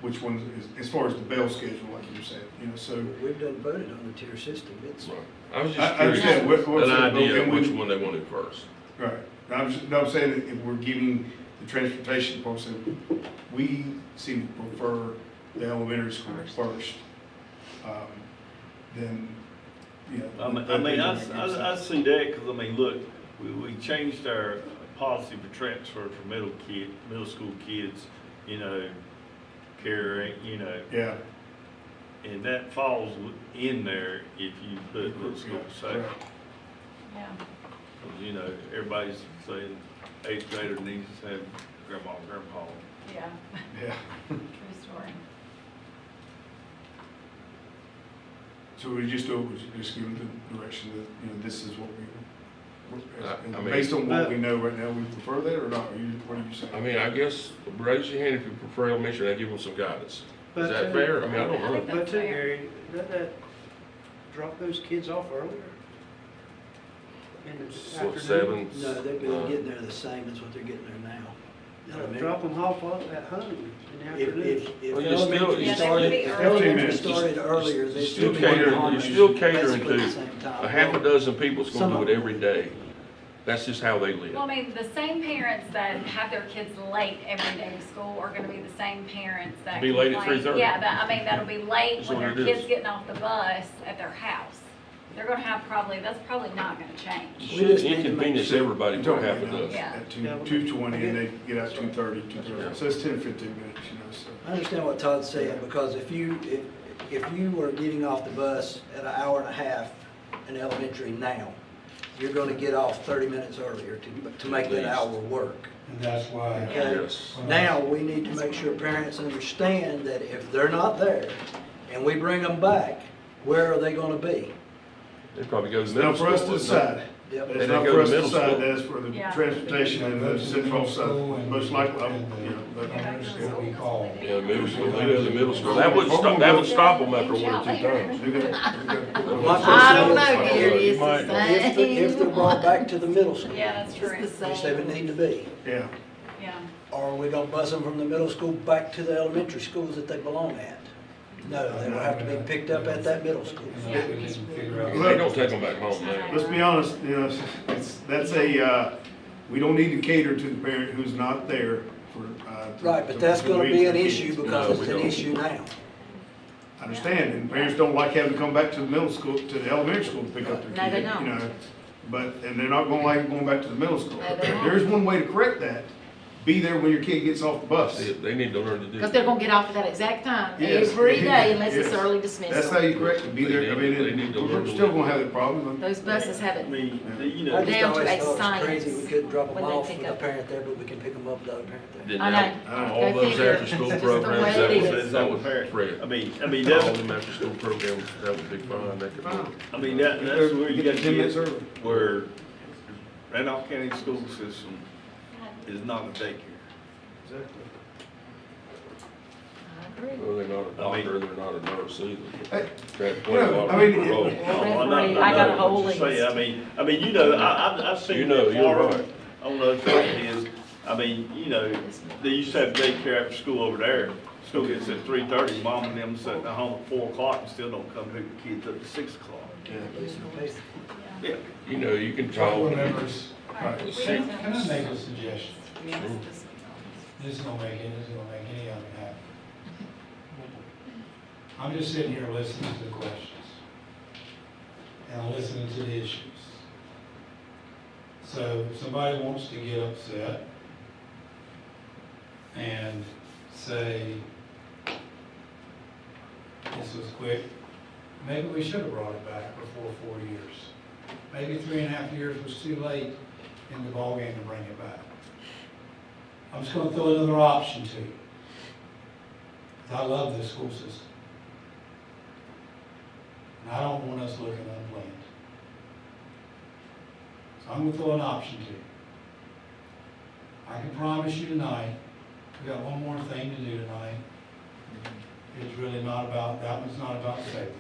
which one is, as far as the bell schedule, like you said, so. We've done voted on the tier system, it's, Right. I was I just understand curious, what's an it, idea of and we- which one they wanted first. Right, I'm saying that if we're giving the transportation folks, we seem to prefer the elementary school first. Then, I see that, because, look, we changed our policy for transfer for middle school kids, carrying, Yeah. and that falls in there if you put middle school second. Yeah. Because, everybody's saying eighth grader needs to have grandma and grandpa. Yeah, Yeah. true story. So we just give them the direction that, this is what I mean- based on what we know right now, we prefer that or not? What are you saying? I mean, I guess, raise your hand if you prefer elementary, I give them some guidance. Is But, that fair? I mean, I don't know. But too, Gary, doesn't that drop those kids off earlier? In the So afternoon? 7. No, they'll be getting there the same as what they're getting there now. Drop them off at home in the If, afternoon. if Well, you still- elementary you started, still- if 15 elementary minutes. started earlier, they'd You're still still be catering, behind you're us still catering basically the to same time. a half a dozen people's Some gonna do of it them. every day. That's just how they live. Well, I mean, the same parents that have their kids late every day to school are gonna be the same parents that Be late at complain- 3:30. Yeah, I mean, that'll be late That's when what their it is. kid's getting off the bus at their house. They're gonna have that's probably not gonna You change. We should just need to make inconvenience sure- everybody for half a dozen. Yeah. At Yeah. 2:20 and they get out 2:30, Yeah. so it's 10 or 15 minutes, so. I understand what Todd's saying, because if you were getting off the bus at an hour and a half in elementary now, you're gonna get off 30 minutes earlier to make that hour work. And that's why. Okay? Yes. Now, we need to make sure parents understand that if they're not there and we bring them back, where are they gonna be? They probably go to It's middle not school. for us to wouldn't they? decide. Yep. It's They not go for to us to middle decide, school. that's for the Yeah. transportation and the central side, most likely, but. What we call. Yeah, middle school, they go to middle school. That would stop them after 1 or 2 times. I don't know, Gary, it's You might- the same. If they're brought back to the middle school, Yeah, that's true. It's the which they would need to be, Yeah, Yeah. or are we gonna bus them from the middle school back to the elementary schools that they belong at? No, they will have to be picked up at that middle school. And then we can figure out. They don't take them back home now. let's be honest, we don't need to cater to the parent who's not there for. Right, but that's gonna be an issue No, because we it's an don't. issue now. I understand, and parents don't like having to come back to the middle school, to the elementary school to pick up their No, they kid, don't. But, and they're not gonna like going back to the middle school. No, they won't. There's one way to correct that, be there when your kid gets off the bus. They need to learn to do Because it. they're gonna get off at that exact time, Yes. every day, unless it's Yes. early That's dismissal. how you correct it, be there, I They need mean, to learn we're to still live. gonna have that problem. Those buses have it. I just Down to always a thought it was science crazy we couldn't drop them when they off pick with a up. parent there, but we can pick them up without a parent there. Then I know. all Go those figure. after-school Just the way programs, it that is. would Fred. I mean, All that's, them after-school programs, that would be fine, they could. Fine. I mean, that's where you Get got there 10 minutes kids early. where Randolph County school system is not a daycare. Exactly. I agree. Well, they're not a I mean- doctor, they're not a nurse either. Hey, That plays a lot I mean, of role. Well, Oh, referee, I got a whole I'm just saying, list. I mean, I've seen. You know, that you're far right. On the other thing is, I mean, they used to have daycare after school over there. School gets at 3:30, mom and them sitting at home at 4 o'clock and still don't come pick the kids up at 6 o'clock. Yeah. You know, you can Couple talk. of members, Six. can I make a suggestion? Yes. This is gonna make any of it happen. I'm just sitting here listening to the questions. And I'm listening to the issues. So if somebody wants to get upset and say, this was quick, maybe we should have brought it back before 4 years. Maybe 3.5 years was too late in the ballgame to bring it back. I'm just gonna throw another option to you. 'Cause I love this school system. And I don't want us looking unplanned. So I'm gonna throw an option to you. I can promise you tonight, we got one more thing to do tonight. It's really not about, that one's not about savings.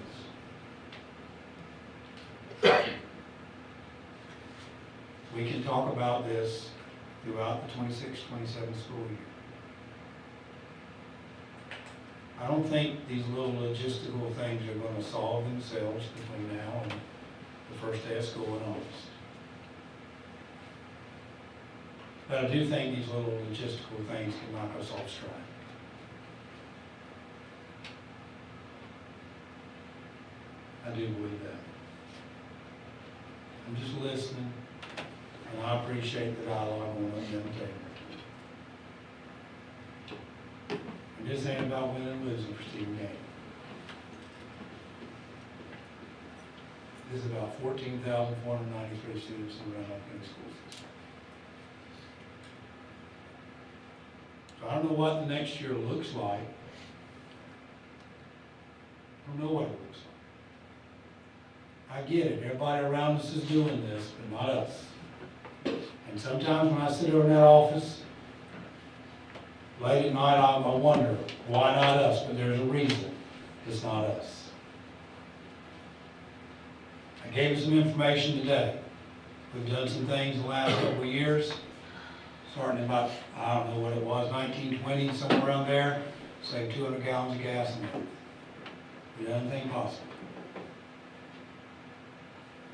We can talk about this throughout the 26-27 school year. I don't think these little logistical things are gonna solve themselves between now and the first day of school in August. But I do think these little logistical things can knock us off stride. I do believe that. I'm just listening, and I appreciate the dialogue on the table. And this ain't about winning and losing for Stephen Gaines. This is about 14,493 students in Randolph County School System. So I don't know what the next year looks like. I don't know what it looks like. I get it, everybody around us is doing this, but not us. And sometimes when I sit over in that office, late at night, I wonder, why not us? But there's a reason, it's not us. I gave you some information today. We've done some things the last couple of years, starting about, I don't know what it was, 1920, somewhere around there, saved 200 gallons of gas a month. We've done anything possible.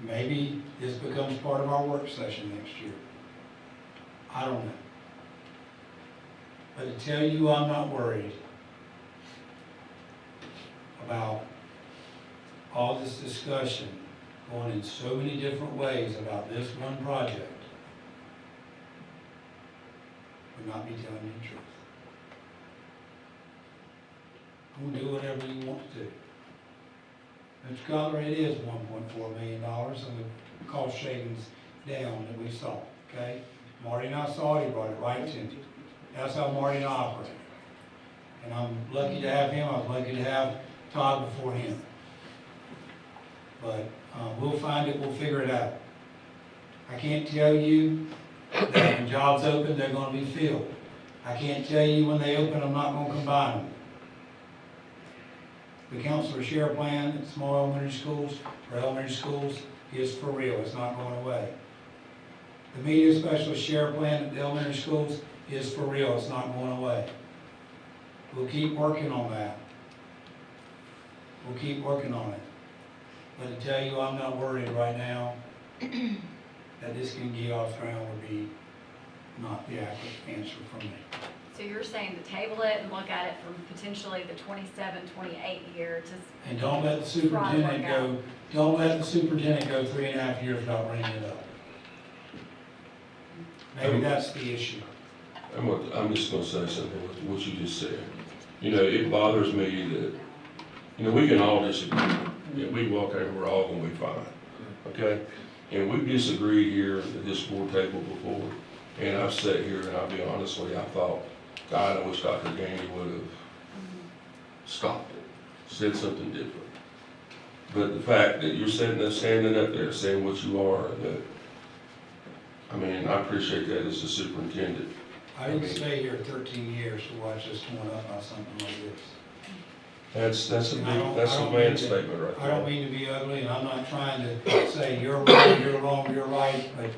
Maybe this becomes part of our work session next year. I don't know. But to tell you I'm not worried about all this discussion going in so many different ways about this one project would not be telling you the truth. I'm gonna do whatever you want to do. Mr. Cutler, it is $1.4 million and the cost savings down that we saw, okay? Marty and I saw it, he brought it right to me. That's how Marty and I operate. And I'm lucky to have him, I was lucky to have Todd before him. But we'll find it, we'll figure it out. I can't tell you that when jobs open, they're gonna be filled. I can't tell you when they open, I'm not gonna combine them. The counselor share plan at small elementary schools, or elementary schools, is for real, it's not going away. The media specialist share plan at the elementary schools is for real, it's not going away. We'll keep working on that. We'll keep working on it. But to tell you I'm not worried right now that this can get off the ground would be not the accurate answer from me. So you're saying to table it and look at it from potentially the 27, 28 year to. And don't let the superintendent go, don't let the superintendent go 3.5 years without bringing it up. Maybe that's the issue. I'm just gonna say something with what you just said. You know, it bothers me that, you know, we can all disagree. Yeah, we walk over, we're all gonna be fine, okay? And we've disagreed here at this board table before, and I've sat here and I'll be honest with you, I thought, God, I wish Dr. Gandy would have stopped it, said something different. But the fact that you're standing up there saying what you are, that, I mean, I appreciate that as a superintendent. I didn't stay here 13 years to watch this torn up by something like this. That's a big, I don't that's a mean man to- statement right I don't there. mean to be ugly, and I'm not trying to say you're right, you're wrong, you're right, but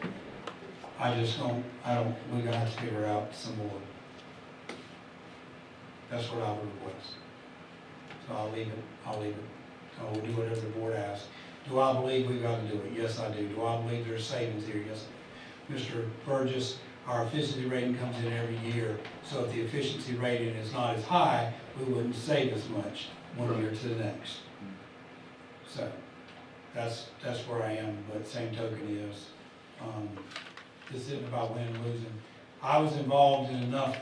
I just don't, we're gonna have to figure out some more. That's what I would request. So I'll leave it. I will do whatever the board asks. Do I believe we've got to do it? Yes, I do. Do I believe there's savings here? Yes. Mr. Burgess, our efficiency rating comes in every year, so if the efficiency rating is not as high, we wouldn't save as much one year to the next. So, that's where I am, but same token is, this isn't about winning and losing. I was involved in enough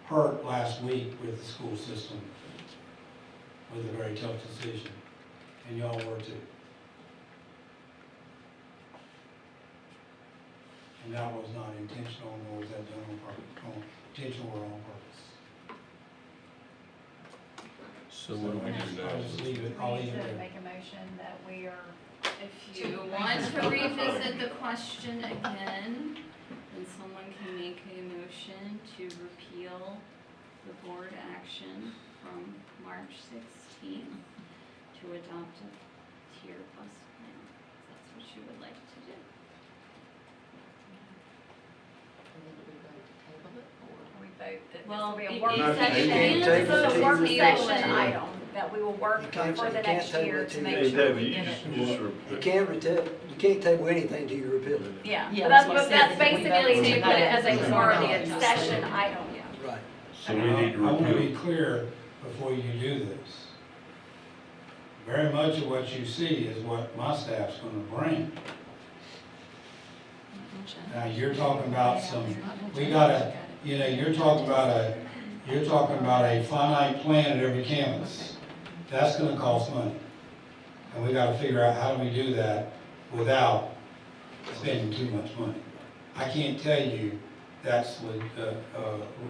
hurt last week with the school system with a very tough decision, and y'all were too. And that was not intentional, nor was that done on purpose, intentional or on purpose. So what do we do I'll just now? leave it, I'll leave it To there. make a motion that we are. If you want to revisit the question again, then someone can make a motion to repeal the board action from March 16th to adopt a tier plus plan. That's what you would like to do. We vote that Well, this will be a it work needs session. to be- This is a work Repeal session it. item that we will work You can't- for the you can't next table year it to to make the- sure we get it. You can't table anything till you repeal it. Yeah, Yeah, but that's that's, what but I that's said, if we basically vote to to put it vote, as it's a more of not the on. session item. Right. So we need to I want to repeal. be clear before you do this. Very much of what you see is what my staff's gonna bring. Now, you're talking about we gotta, you're talking about a finite plan at every campus. That's gonna cost money. And we gotta figure out how do we do that without spending too much money. I can't tell you that's what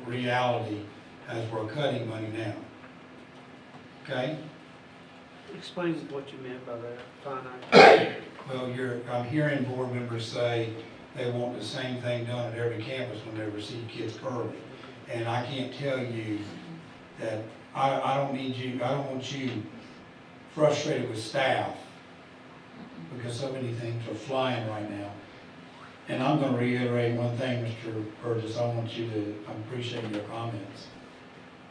reality as we're cutting money now. Okay? Explain what you meant by that, finite. Well, I'm hearing board members say they want the same thing done at every campus when they receive kids early. And I can't tell you that, I don't want you frustrated with staff because so many things are flying right now. And I'm gonna reiterate one thing, Mr. Burgess, I appreciate your comments.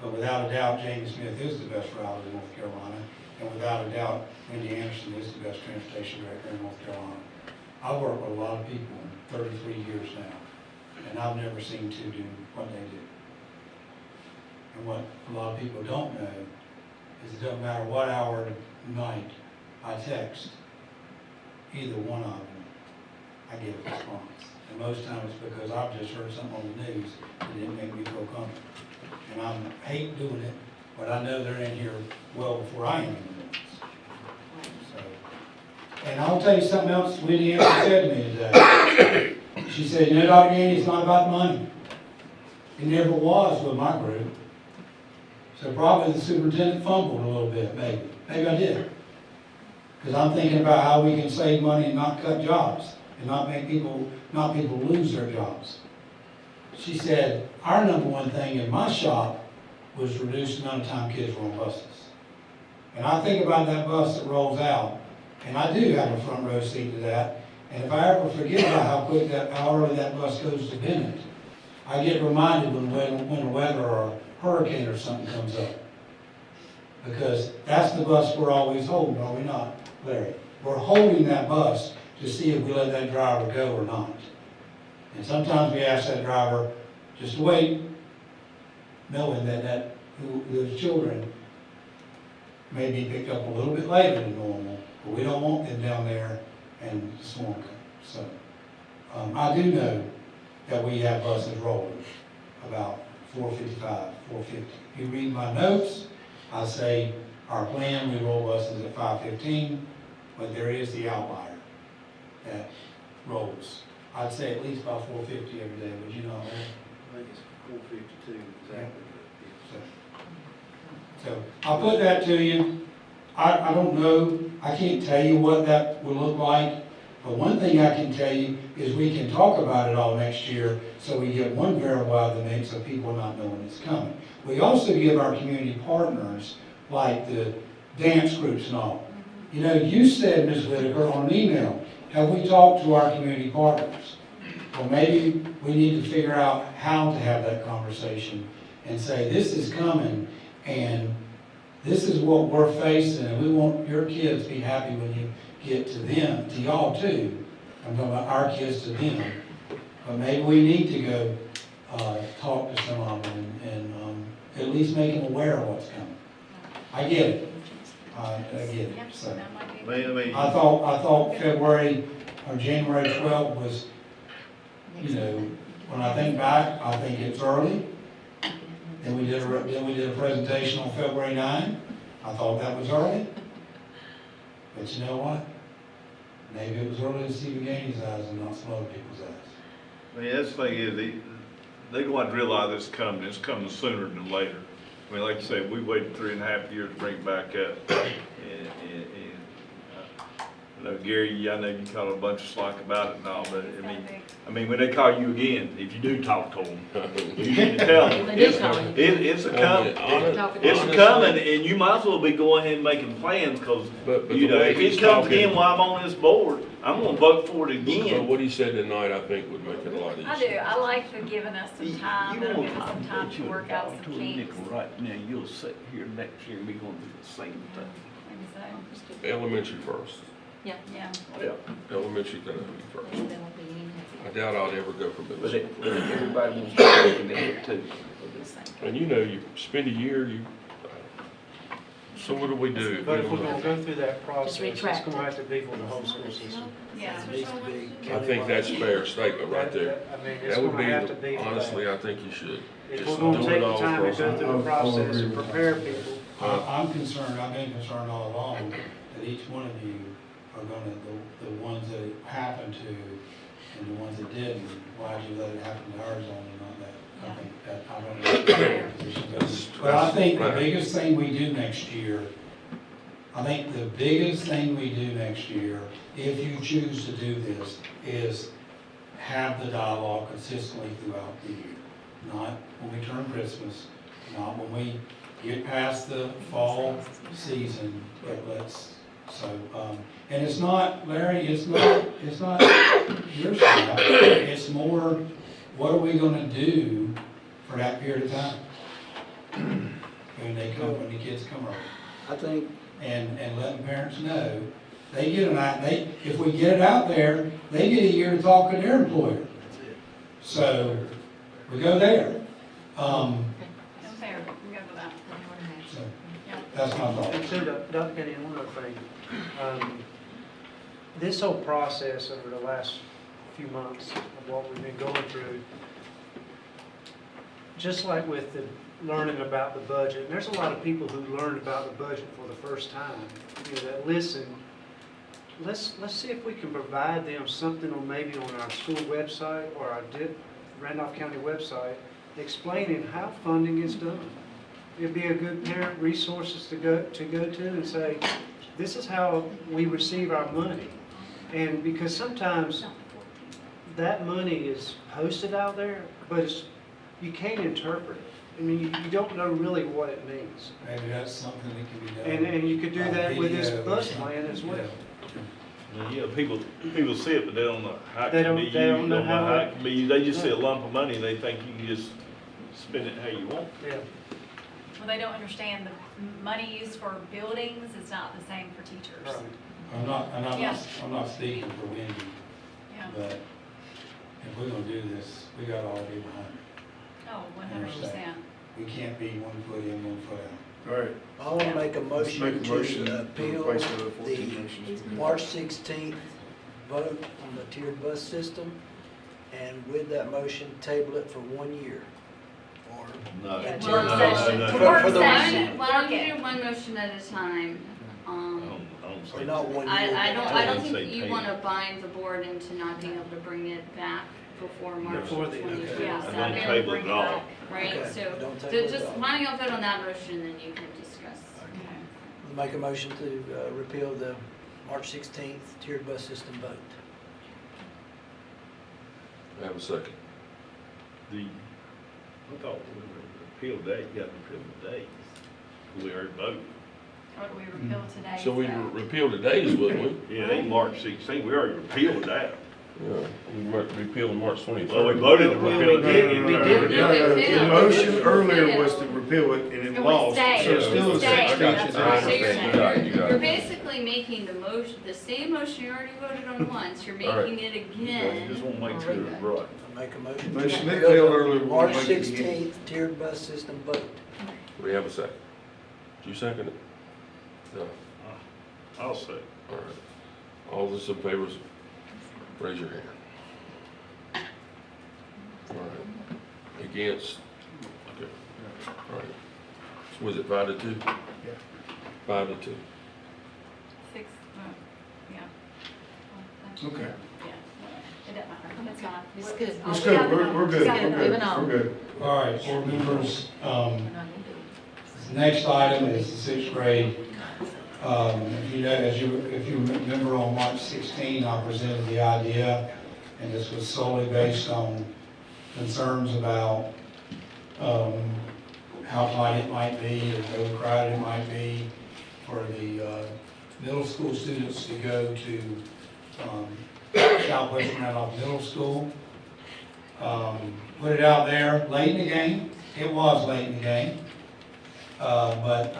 But without a doubt, Jamie Smith is the best router in North Carolina. And without a doubt, Wendy Anderson is the best transportation director in North Carolina. I've worked with a lot of people in 33 years now, and I've never seen two do what they do. And what a lot of people don't know is it doesn't matter what hour of the night I text either one of them, I get a response. And most times it's because I've just heard something on the news that didn't make me feel comfortable. And I hate doing it, but I know they're in here well before I am in the minutes. So, and I'll tell you something else Wendy Anderson said to me today. She said, you know, Dr. Gandy, it's not about money. It never was with my group. So probably the superintendent fumbled a little bit, maybe. Maybe I did. Because I'm thinking about how we can save money and not cut jobs and not people lose their jobs. She said, our number one thing in my shop was reduce the amount of time kids were on buses. And I think about that bus that rolls out, and I do have a front row seat to that. And if I ever forget about how early that bus goes to Bennett, I get reminded when the weather or a hurricane or something comes up. Because that's the bus we're always holding, are we not, Larry? We're holding that bus to see if we let that driver go or not. And sometimes we ask that driver just to wait, knowing that those children may be picked up a little bit later than normal, but we don't want them down there and the storm comes. So I do know that we have buses rolling about 4:55, 4:50. If you read my notes, I say our plan, we roll buses at 5:15, but there is the outlier that rolls. I'd say at least about 4:50 every day, would you know? I think it's 4:52 exactly. So I'll put that to you. I don't know, I can't tell you what that will look like, but one thing I can tell you is we can talk about it all next year so we get one variable out of the mix of people not knowing it's coming. We also give our community partners, like the dance groups and all. You know, you said, Ms. Whitaker, on an email, have we talked to our community partners? Well, maybe we need to figure out how to have that conversation and say, this is coming, and this is what we're facing, and we want your kids to be happy when you get to them, to y'all too. I'm talking about our kids to them. But maybe we need to go talk to some of them and at least make them aware of what's coming. I get it. I get it. So I thought February or January 12th was, you know, when I think back, I think it's early. Then we did a presentation on February 9. I thought that was early. But you know what? Maybe it was early to Stephen Gainey's eyes and not some other people's eyes. I mean, that's the thing is, they're going to realize it's coming sooner than later. I mean, like you say, we waited 3.5 years to bring it back up. And I know, Gary, I know you caught a bunch of slack about it and all, but I mean, when they call you again, if you do talk to them, you need to tell them, They do call you. it's a coming, it's a coming, and you might as well be going ahead and making plans, because, But you know, if it comes again while I'm on this board, I'm gonna vote for it But again. what he said tonight, I think, would make it a lot easier. I do, I like the giving us some time, You it'll won't give us some time to work out some kinks. Right now, you'll sit here next year and be gonna do the same thing. Maybe so. Elementary first. Yeah. Elementary gonna be first. I doubt I'll ever go for middle But school. everybody wants to look in there too. And you know, you spend a year, so what do we do? But if we're gonna go through that process, it's retract gonna have to be for the whole school system. Yeah. It needs to be I think that's a fair statement right there. I mean, it's That would gonna have to be, be for honestly, that. I think you should. If Just we're gonna do take it the all time to across go through the process and prepare people, I'm concerned, I've been concerned all along, that each one of you are gonna, the ones that it happened to and the ones that didn't, why'd you let it happen to our zone and not that? I think that, I don't know. But I think the biggest thing we do next year, I think the biggest thing we do next year, if you choose to do this, is have the dialogue consistently throughout the year. Not when we turn Christmas, not when we get past the fall season, but and it's not, Larry, it's not your stuff, it's more, what are we gonna do for that period of time? When the kids come over. I think, And letting parents know, they get if we get it out there, they get a year to talk to their employer. that's it. So, we go there. Fair, we go with that. So, that's my thought. And so, Dr. Kennedy, one other thing. This whole process over the last few months of what we've been going through, just like with the learning about the budget, and there's a lot of people who learned about the budget for the first time, that listen, let's see if we can provide them something on maybe on our school website or our Randolph County website, explaining how funding is done. It'd be a good parent resources to go to and say, this is how we receive our money. And because sometimes that money is posted out there, but you can't interpret it. I mean, you don't know really what it means. Maybe that's something that can be done. And you could do that with this Video or bus something. plan as well. Yeah, people see it, but they don't know how it They can don't- be used, they don't know don't know how how it- it can be used. They just see a lump of money and they think you can just spend it how you want. Yeah. Well, they don't understand the money used for buildings is not the same for teachers. Right. I'm not speaking for Wendy, Yeah. but if we're gonna do this, we gotta all be behind it. Oh, 100%. We can't be 1 foot in, 1 foot out. All right. I want to make a Let's motion make a motion to to appeal replace the 14 the motions. March 16th vote on the tiered bus system, and with that motion, table it for 1 year. Or No. Yeah, until- work session. no, For- Work for the- session. Why don't Work you it. do one motion at a time? I Or don't not say. 1 year. I but don't Say think you table. wanna bind the board into not being able to bring it back before March Before the- 25th. okay. Yeah, I so don't they will table bring it it at all. back. Right, Okay, so, don't so table it just, at all. why don't y'all vote on that motion, then you can discuss. Make a motion to repeal the March 16th tiered bus system vote. Have a second. I thought we repealed that, you got to repeal the date. We already voted. Or do we repeal today? So we repealed the days, wouldn't we? Yeah, they March 16, we already repealed that. Yeah, we repealed March 23rd. Well, we voted to Well, repeal we did. it. We did. The motion earlier was to repeal it and And it we lost. stayed. So it's still We a stayed. six. That's I right. So you're understand. You got it, you got it. You're basically making the motion, the same motion you already voted on once, you're All right. making it You again. just want to make sure it's right. I make a motion. to Motion that repeal failed the earlier, we'll March make it again. 16th tiered bus system vote. We have a second. Do you second it? No. I'll say. All right. All those in favor, raise your hand. All right. Against? Okay. All right. So was it 5-2? Yeah. 5-2. 6, yeah. Okay. Yeah, it doesn't matter, it's fine. It's good. It's good, we're good, Yeah, we're good, moving on. we're good. All right, board members, the next item is the 6th grade. If you know, if you remember on March 16, I presented the idea, and this was solely based on concerns about how tight it might be, or overcrowded it might be, for the middle school students to go to Southwest Randolph Middle School. Put it out there late in the game. It was late in the game. But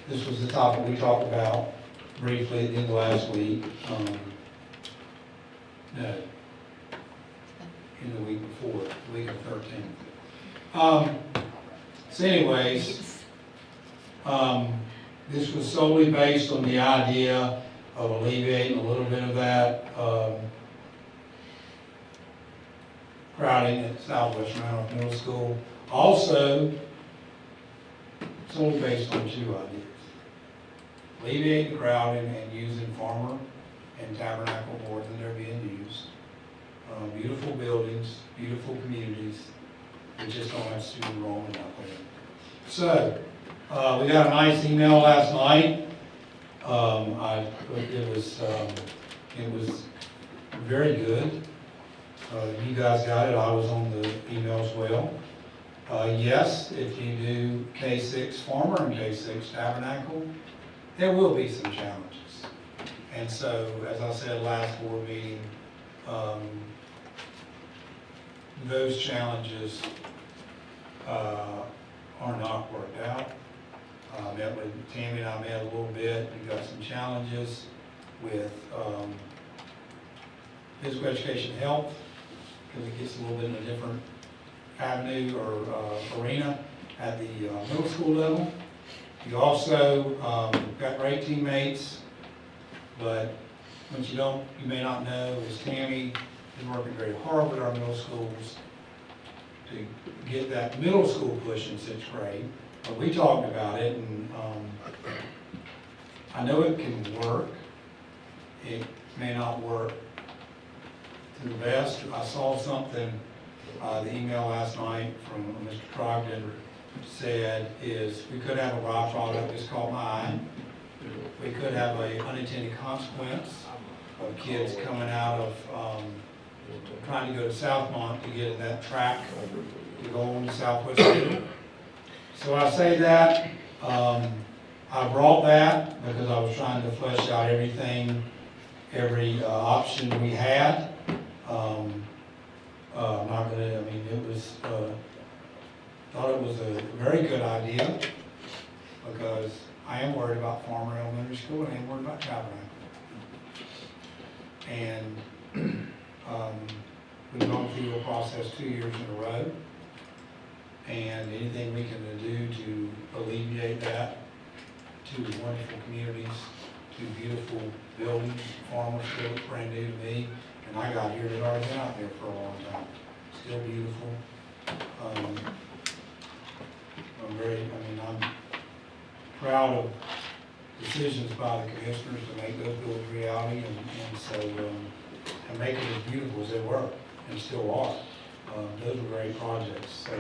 this was the topic we talked about briefly at the end of last week. No, in the week before, the week of 13th. So anyways, this was solely based on the idea of alleviating a little bit of that crowding at Southwest Randolph Middle School. Also, solely based on 2 ideas. Alleviating the crowding and using farmer and tabernacle more than they're being used. Beautiful buildings, beautiful communities, we just don't have student enrollment out there. So, we got a nice email last night It was very good. You guys got it, I was on the email as well. Yes, if you do K-6 Farmer and K-6 Tabernacle, there will be some challenges. And so, as I said last board meeting, those challenges are not worked out. Met with Tammy and I met a little bit. We got some challenges with physical education health, because it gets a little bit in a different avenue or arena at the middle school level. You also got great teammates, but what you may not know is Tammy is working very hard with our middle schools to get that middle school push in 6th grade. But we talked about it, and I know it can work. It may not work to the best. I saw something, the email last night from Mr. Trogdon said is we could have a byproduct, just caught my eye. We could have an unintended consequence of kids coming out of trying to go to Southmont to get in that track to go on to Southwest City. So I say that, I brought that because I was trying to flesh out everything, every option we had. I'm not gonna, I mean, it was, thought it was a very good idea because I am worried about Farmer Elementary School and I am worried about Tabernacle. And we've gone through the process 2 years in a row. And anything we can do to alleviate that, 2 wonderful communities, 2 beautiful buildings, Farmer School, it's brand new to me. And I got here, they'd already been out there for a long time. Still beautiful. I'm proud of decisions by the commissioners to make those buildings reality and make it as beautiful as they were and still are. Those were great projects. So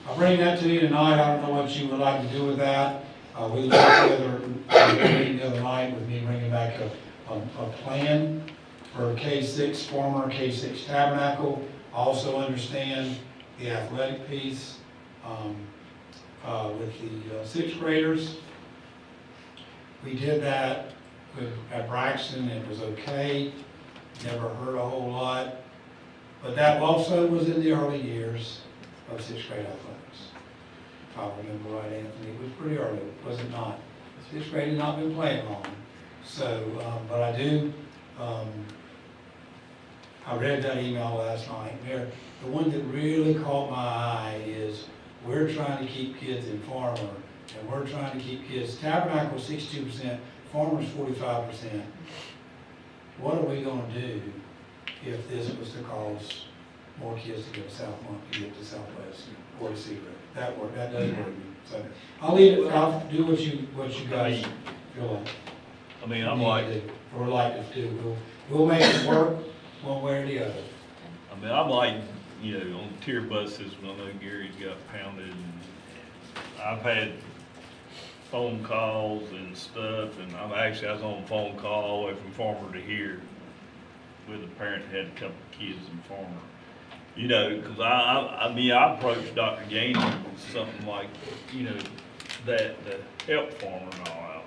I'll bring that to you tonight. I don't know what you would like to do with that. We looked together the other night with me bringing back a plan for K-6 Farmer, K-6 Tabernacle. I also understand the athletic piece with the 6th graders. We did that at Braxton. It was okay. Never hurt a whole lot. But that also was in the early years of 6th grade athletics. If I remember right, Anthony, it was pretty early, was it not? 6th grade had not been playing long. So, but I do, I read that email last night. The one that really caught my eye is we're trying to keep kids in Farmer, and we're trying to keep kids, Tabernacle 62%, Farmer's 45%. What are we gonna do if this was to cause more kids to go to Southmont to get to Southwest or to Seagrove? That doesn't work. So I'll leave it, I'll do what you guys feel like. I mean, I'm like, Or like to do. We'll make it work one way or the other. I mean, I'm like, you know, on tier buses, when I know Gary's got pounded, and I've had phone calls and stuff, and I was on a phone call all the way from Farmer to here with a parent that had a couple of kids in Farmer. You know, because I approached Dr. Gaines with something like, you know, that the help Farmer and all out.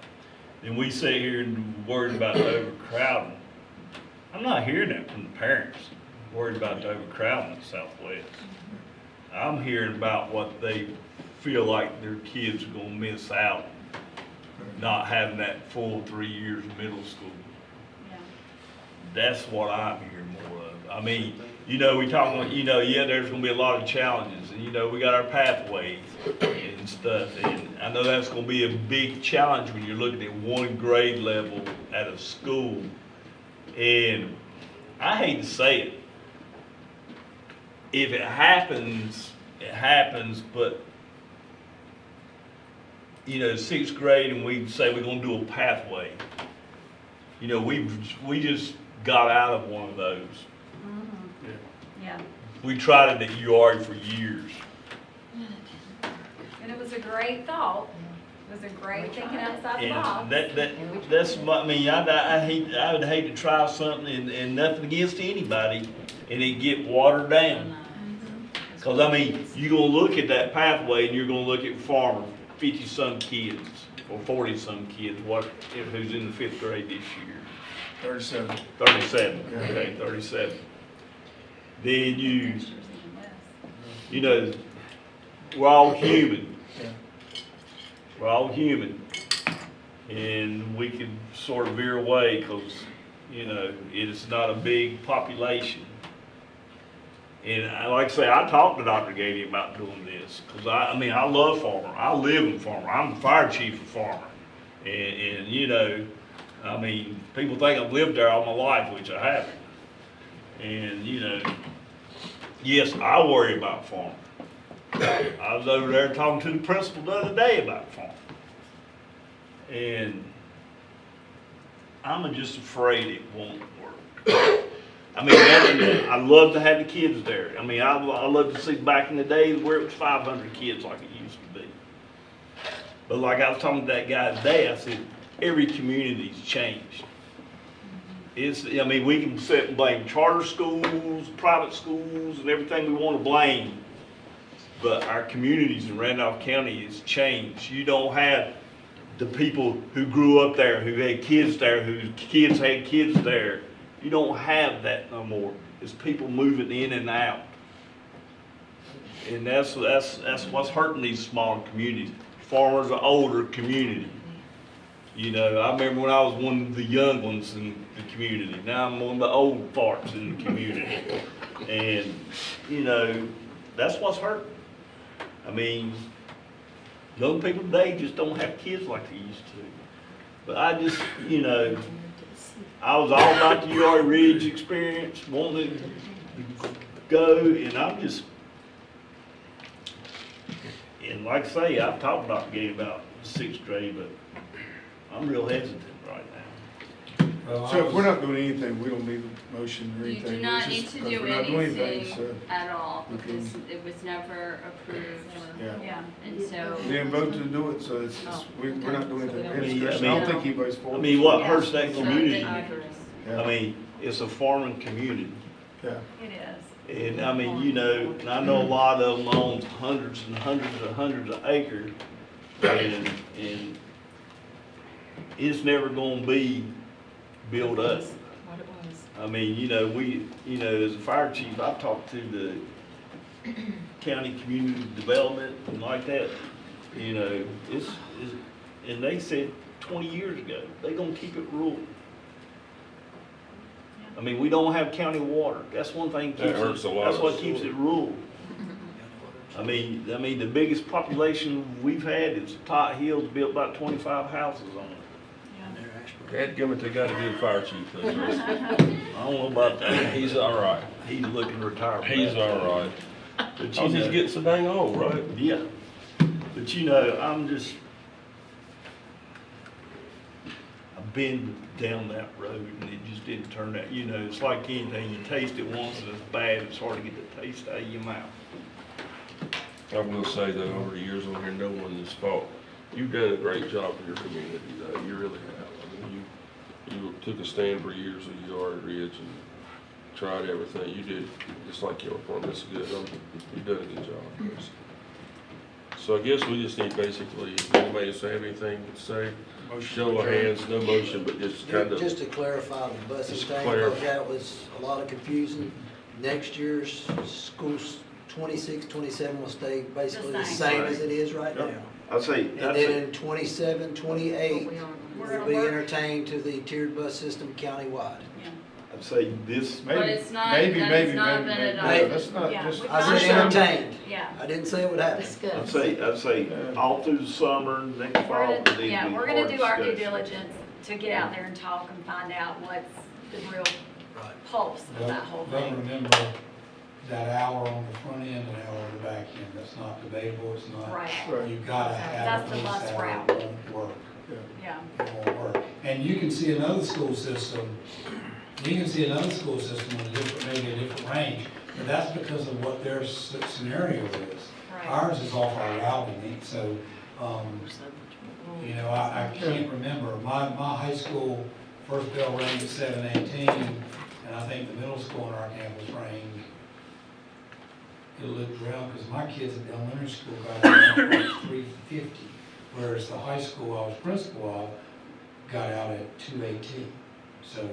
And we sit here and worried about the overcrowding. I'm not hearing that from the parents, worried about the overcrowding at Southwest. I'm hearing about what they feel like their kids are gonna miss out, not having that full 3 years of middle school. Yeah. That's what I'm hearing more of. I mean, you know, we talk about, you know, yeah, there's gonna be a lot of challenges, and you know, we got our pathways and stuff, and I know that's gonna be a big challenge when you're looking at one grade level at a school. And I hate to say it, if it happens, it happens, but you know, 6th grade, and we say we're gonna do a pathway. You know, we just got out of one of those. Mm-hmm. Yeah. We tried it at UR for years. And it was a great thought, It was a great thinking outside the box. And that's my, I mean, I would hate to try something and nothing against anybody and it get watered down. Cause I mean, you gonna look at that pathway and you're gonna look at farmer, 50-some kids or 40-some kids, who's in the 5th grade this year. 37. 37, Yeah. okay, 37. Then you know, we're all human. Yeah. We're all human. And we can sort of veer away because, you know, it's not a big population. And like I say, I talked to Dr. Gady about doing this because I mean, I love Farmer. I live in Farmer. I'm the fire chief of Farmer. And you know, I mean, people think I've lived there all my life, which I haven't. And, you know, yes, I worry about Farmer. I was over there talking to the principal the other day about Farmer. And I'm just afraid it won't work. I mean, I love to have the kids there. I mean, I love to see back in the days where it was 500 kids like it used to be. But like I was talking to that guy today, I said, every community's changed. I mean, we can sit and blame charter schools, private schools, and everything we want to blame. But our communities in Randolph County has changed. You don't have the people who grew up there, who had kids there, whose kids had kids there. You don't have that no more. It's people moving in and out. And that's what's hurting these smaller communities. Farmers are older community. You know, I remember when I was one of the young ones in the community. Now I'm one of the old farts in the community. And, you know, that's what's hurting. I mean, young people today just don't have kids like they used to. But I just, you know, I was all about the UR Ridge experience, wanting to go, and I'm just, and like I say, I've talked about Gay about 6th grade, but I'm real hesitant right now. Well, So if we're not doing anything, we don't need a motion or You anything. do not It's need just to because do we're not doing anything so, at all, we can- because it was never approved, Yeah. Yeah. and so. We didn't vote to do it, so we're not doing anything. I mean, I don't think anybody's for it. I mean, what Yeah, hurts that so community? Yeah. I mean, it's a farming community. Yeah. It is. And I mean, you know, and I know a lot of them own hundreds and hundreds of acres. And it's never gonna be built up. What it was. I mean, you know, as a fire chief, I've talked to the county community development and like that. You know, and they said 20 years ago, they gonna keep it rural. I mean, we don't have county water. That's one thing keeps That hurts a lot. That's what keeps it rural. I mean, the biggest population we've had is Tot Hill's built about 25 houses on it. Dadgummit, they got a good fire chief though. I don't know about that. He's all right. He's looking retired. He's all right. But you Cause he's know, getting so dang old, right? yeah. But you know, I've been down that road and it just didn't turn out, you know, it's like anything, you taste it once and it's bad, it's hard to get the taste out of your mouth. I will say though, over the years on here, no one has fought. You've done a great job for your community though, you really have. I mean, you took a stand for years with UR Ridge and tried everything. You did, just like your farm, that's good. You've done a good job, Chris. So I guess we just need basically, if anybody else have anything to say, show of hands, no motion, but just kind of. Just to clarify the busing Just thing, clarify. because that was a lot of confusion. Next year's schools, 26, 27 will stay basically the same as it is right now. I'd say, And then in 27, 28, we'll be entertained to the tiered bus system countywide. I'd say this, But it's not, Maybe, that maybe, has not maybe, been maybe. adopted. That's not Yeah. just. I said entertained. Yeah. I didn't say it would happen. Discuss. I'd say all through the summer, next fall. We're would gonna, need to yeah, be we're gonna hard do our due discussion. diligence to get out there and talk and find out what's the real Right. pulse of that whole Don't thing. remember that hour on the front end and hour on the back end. That's not debatable. It's not. Right, Right. You've got to have That's the a bus police hour. route. It won't work. yeah. It won't work. And you can see another school system, maybe in a different, maybe a different range, but that's because of what their scenario is. Right. Ours is off our routing, so, You know, I can't remember, my high school first bell rang at 7:18, and I think the middle school on our campus rang, it looked around, because my kids at the elementary school got out at 3:50, whereas the high school I was principal of got out at 2:18. So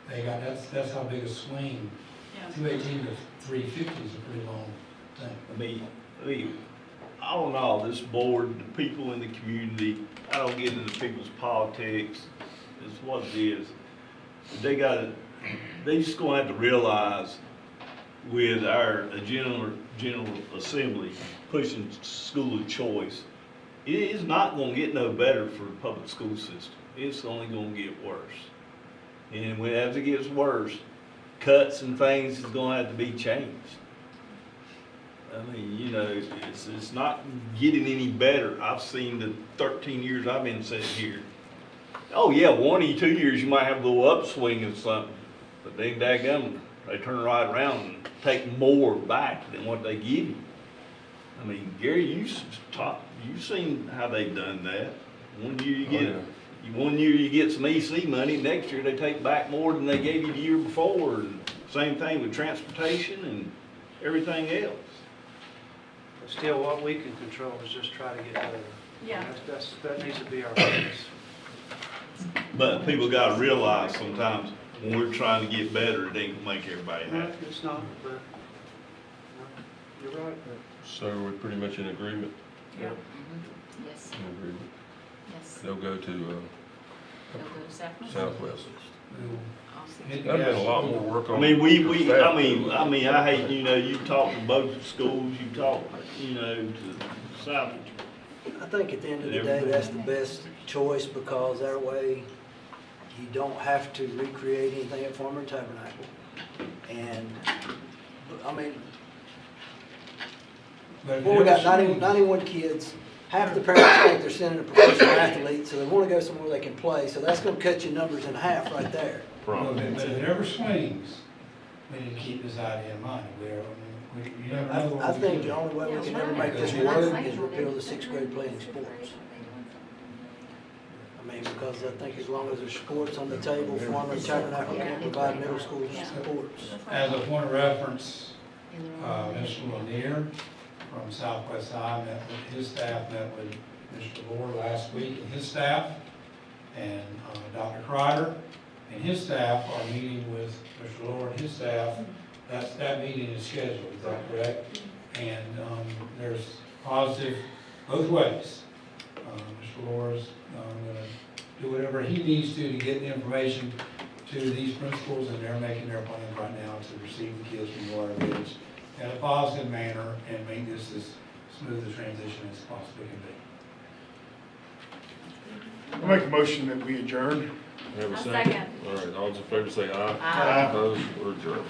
they got, that's how big a swing. Yeah. 2:18 to 3:50 is a pretty long thing. I mean, all in all, this board, the people in the community, I don't get into people's politics, it's what it is. They just gonna have to realize with our general assembly pushing school of choice, it is not gonna get no better for the public school system. It's only gonna get worse. And as it gets worse, cuts and things is gonna have to be changed. I mean, you know, it's not getting any better. I've seen the 13 years I've been sitting here. Oh yeah, 1 or 2 years you might have a little upswing of something, but then daggum, they turn right around and take more back than what they give you. I mean, Gary, you've seen how they've done that. One year you get some EC money, next year they take back more than they gave you the year before. And same thing with transportation and everything else. But still, what we can control is just try to get better. Yeah. That needs to be our focus. But people gotta realize sometimes when we're trying to get better, it ain't gonna make everybody No, happy. it's not, but, no, you're right. So we're pretty much in agreement? Yeah. Yes, In agreement. yes. They'll go to, They'll go to Southwest. Southwest. Awesome. Hit the That'd been a gas. lot more work on. I mean, for staff. I hate, you know, you talk to both schools, you talk, you know, to South. I think at the end of the day, that's the best choice, because that way you don't have to recreate anything at Farmer Tabernacle. And, I mean, But if well, we got there's 91 kids. Half the parents think they're sending a professional athlete, so they want to go somewhere they can play. So that's going to cut your numbers in half right there. Well, if it ever swings, we need to keep this idea in mind. You never know what I we think could the do. only way we can ever make this work is repeal the 6th grade playing sports. I mean, because I think as long as there's sports on the table, Farmer Tabernacle can provide middle school sports. As a point of reference, Mr. Lanier from Southwest High his staff met with Mr. Lord last week and his staff, and Dr. Kreider and his staff are meeting with Mr. Lord and his staff. That meeting is scheduled, is that correct? And there's positive both ways. Mr. Lord's going to do whatever he needs to get the information to these principals, and they're making their plans right now to receive the kids from Water Village in a positive manner and make this as smooth a transition as possibly can be. I make a motion that we adjourn. Have a A second? second. All right, all those in favor say aye. Aye. Opposed, we're adjourned.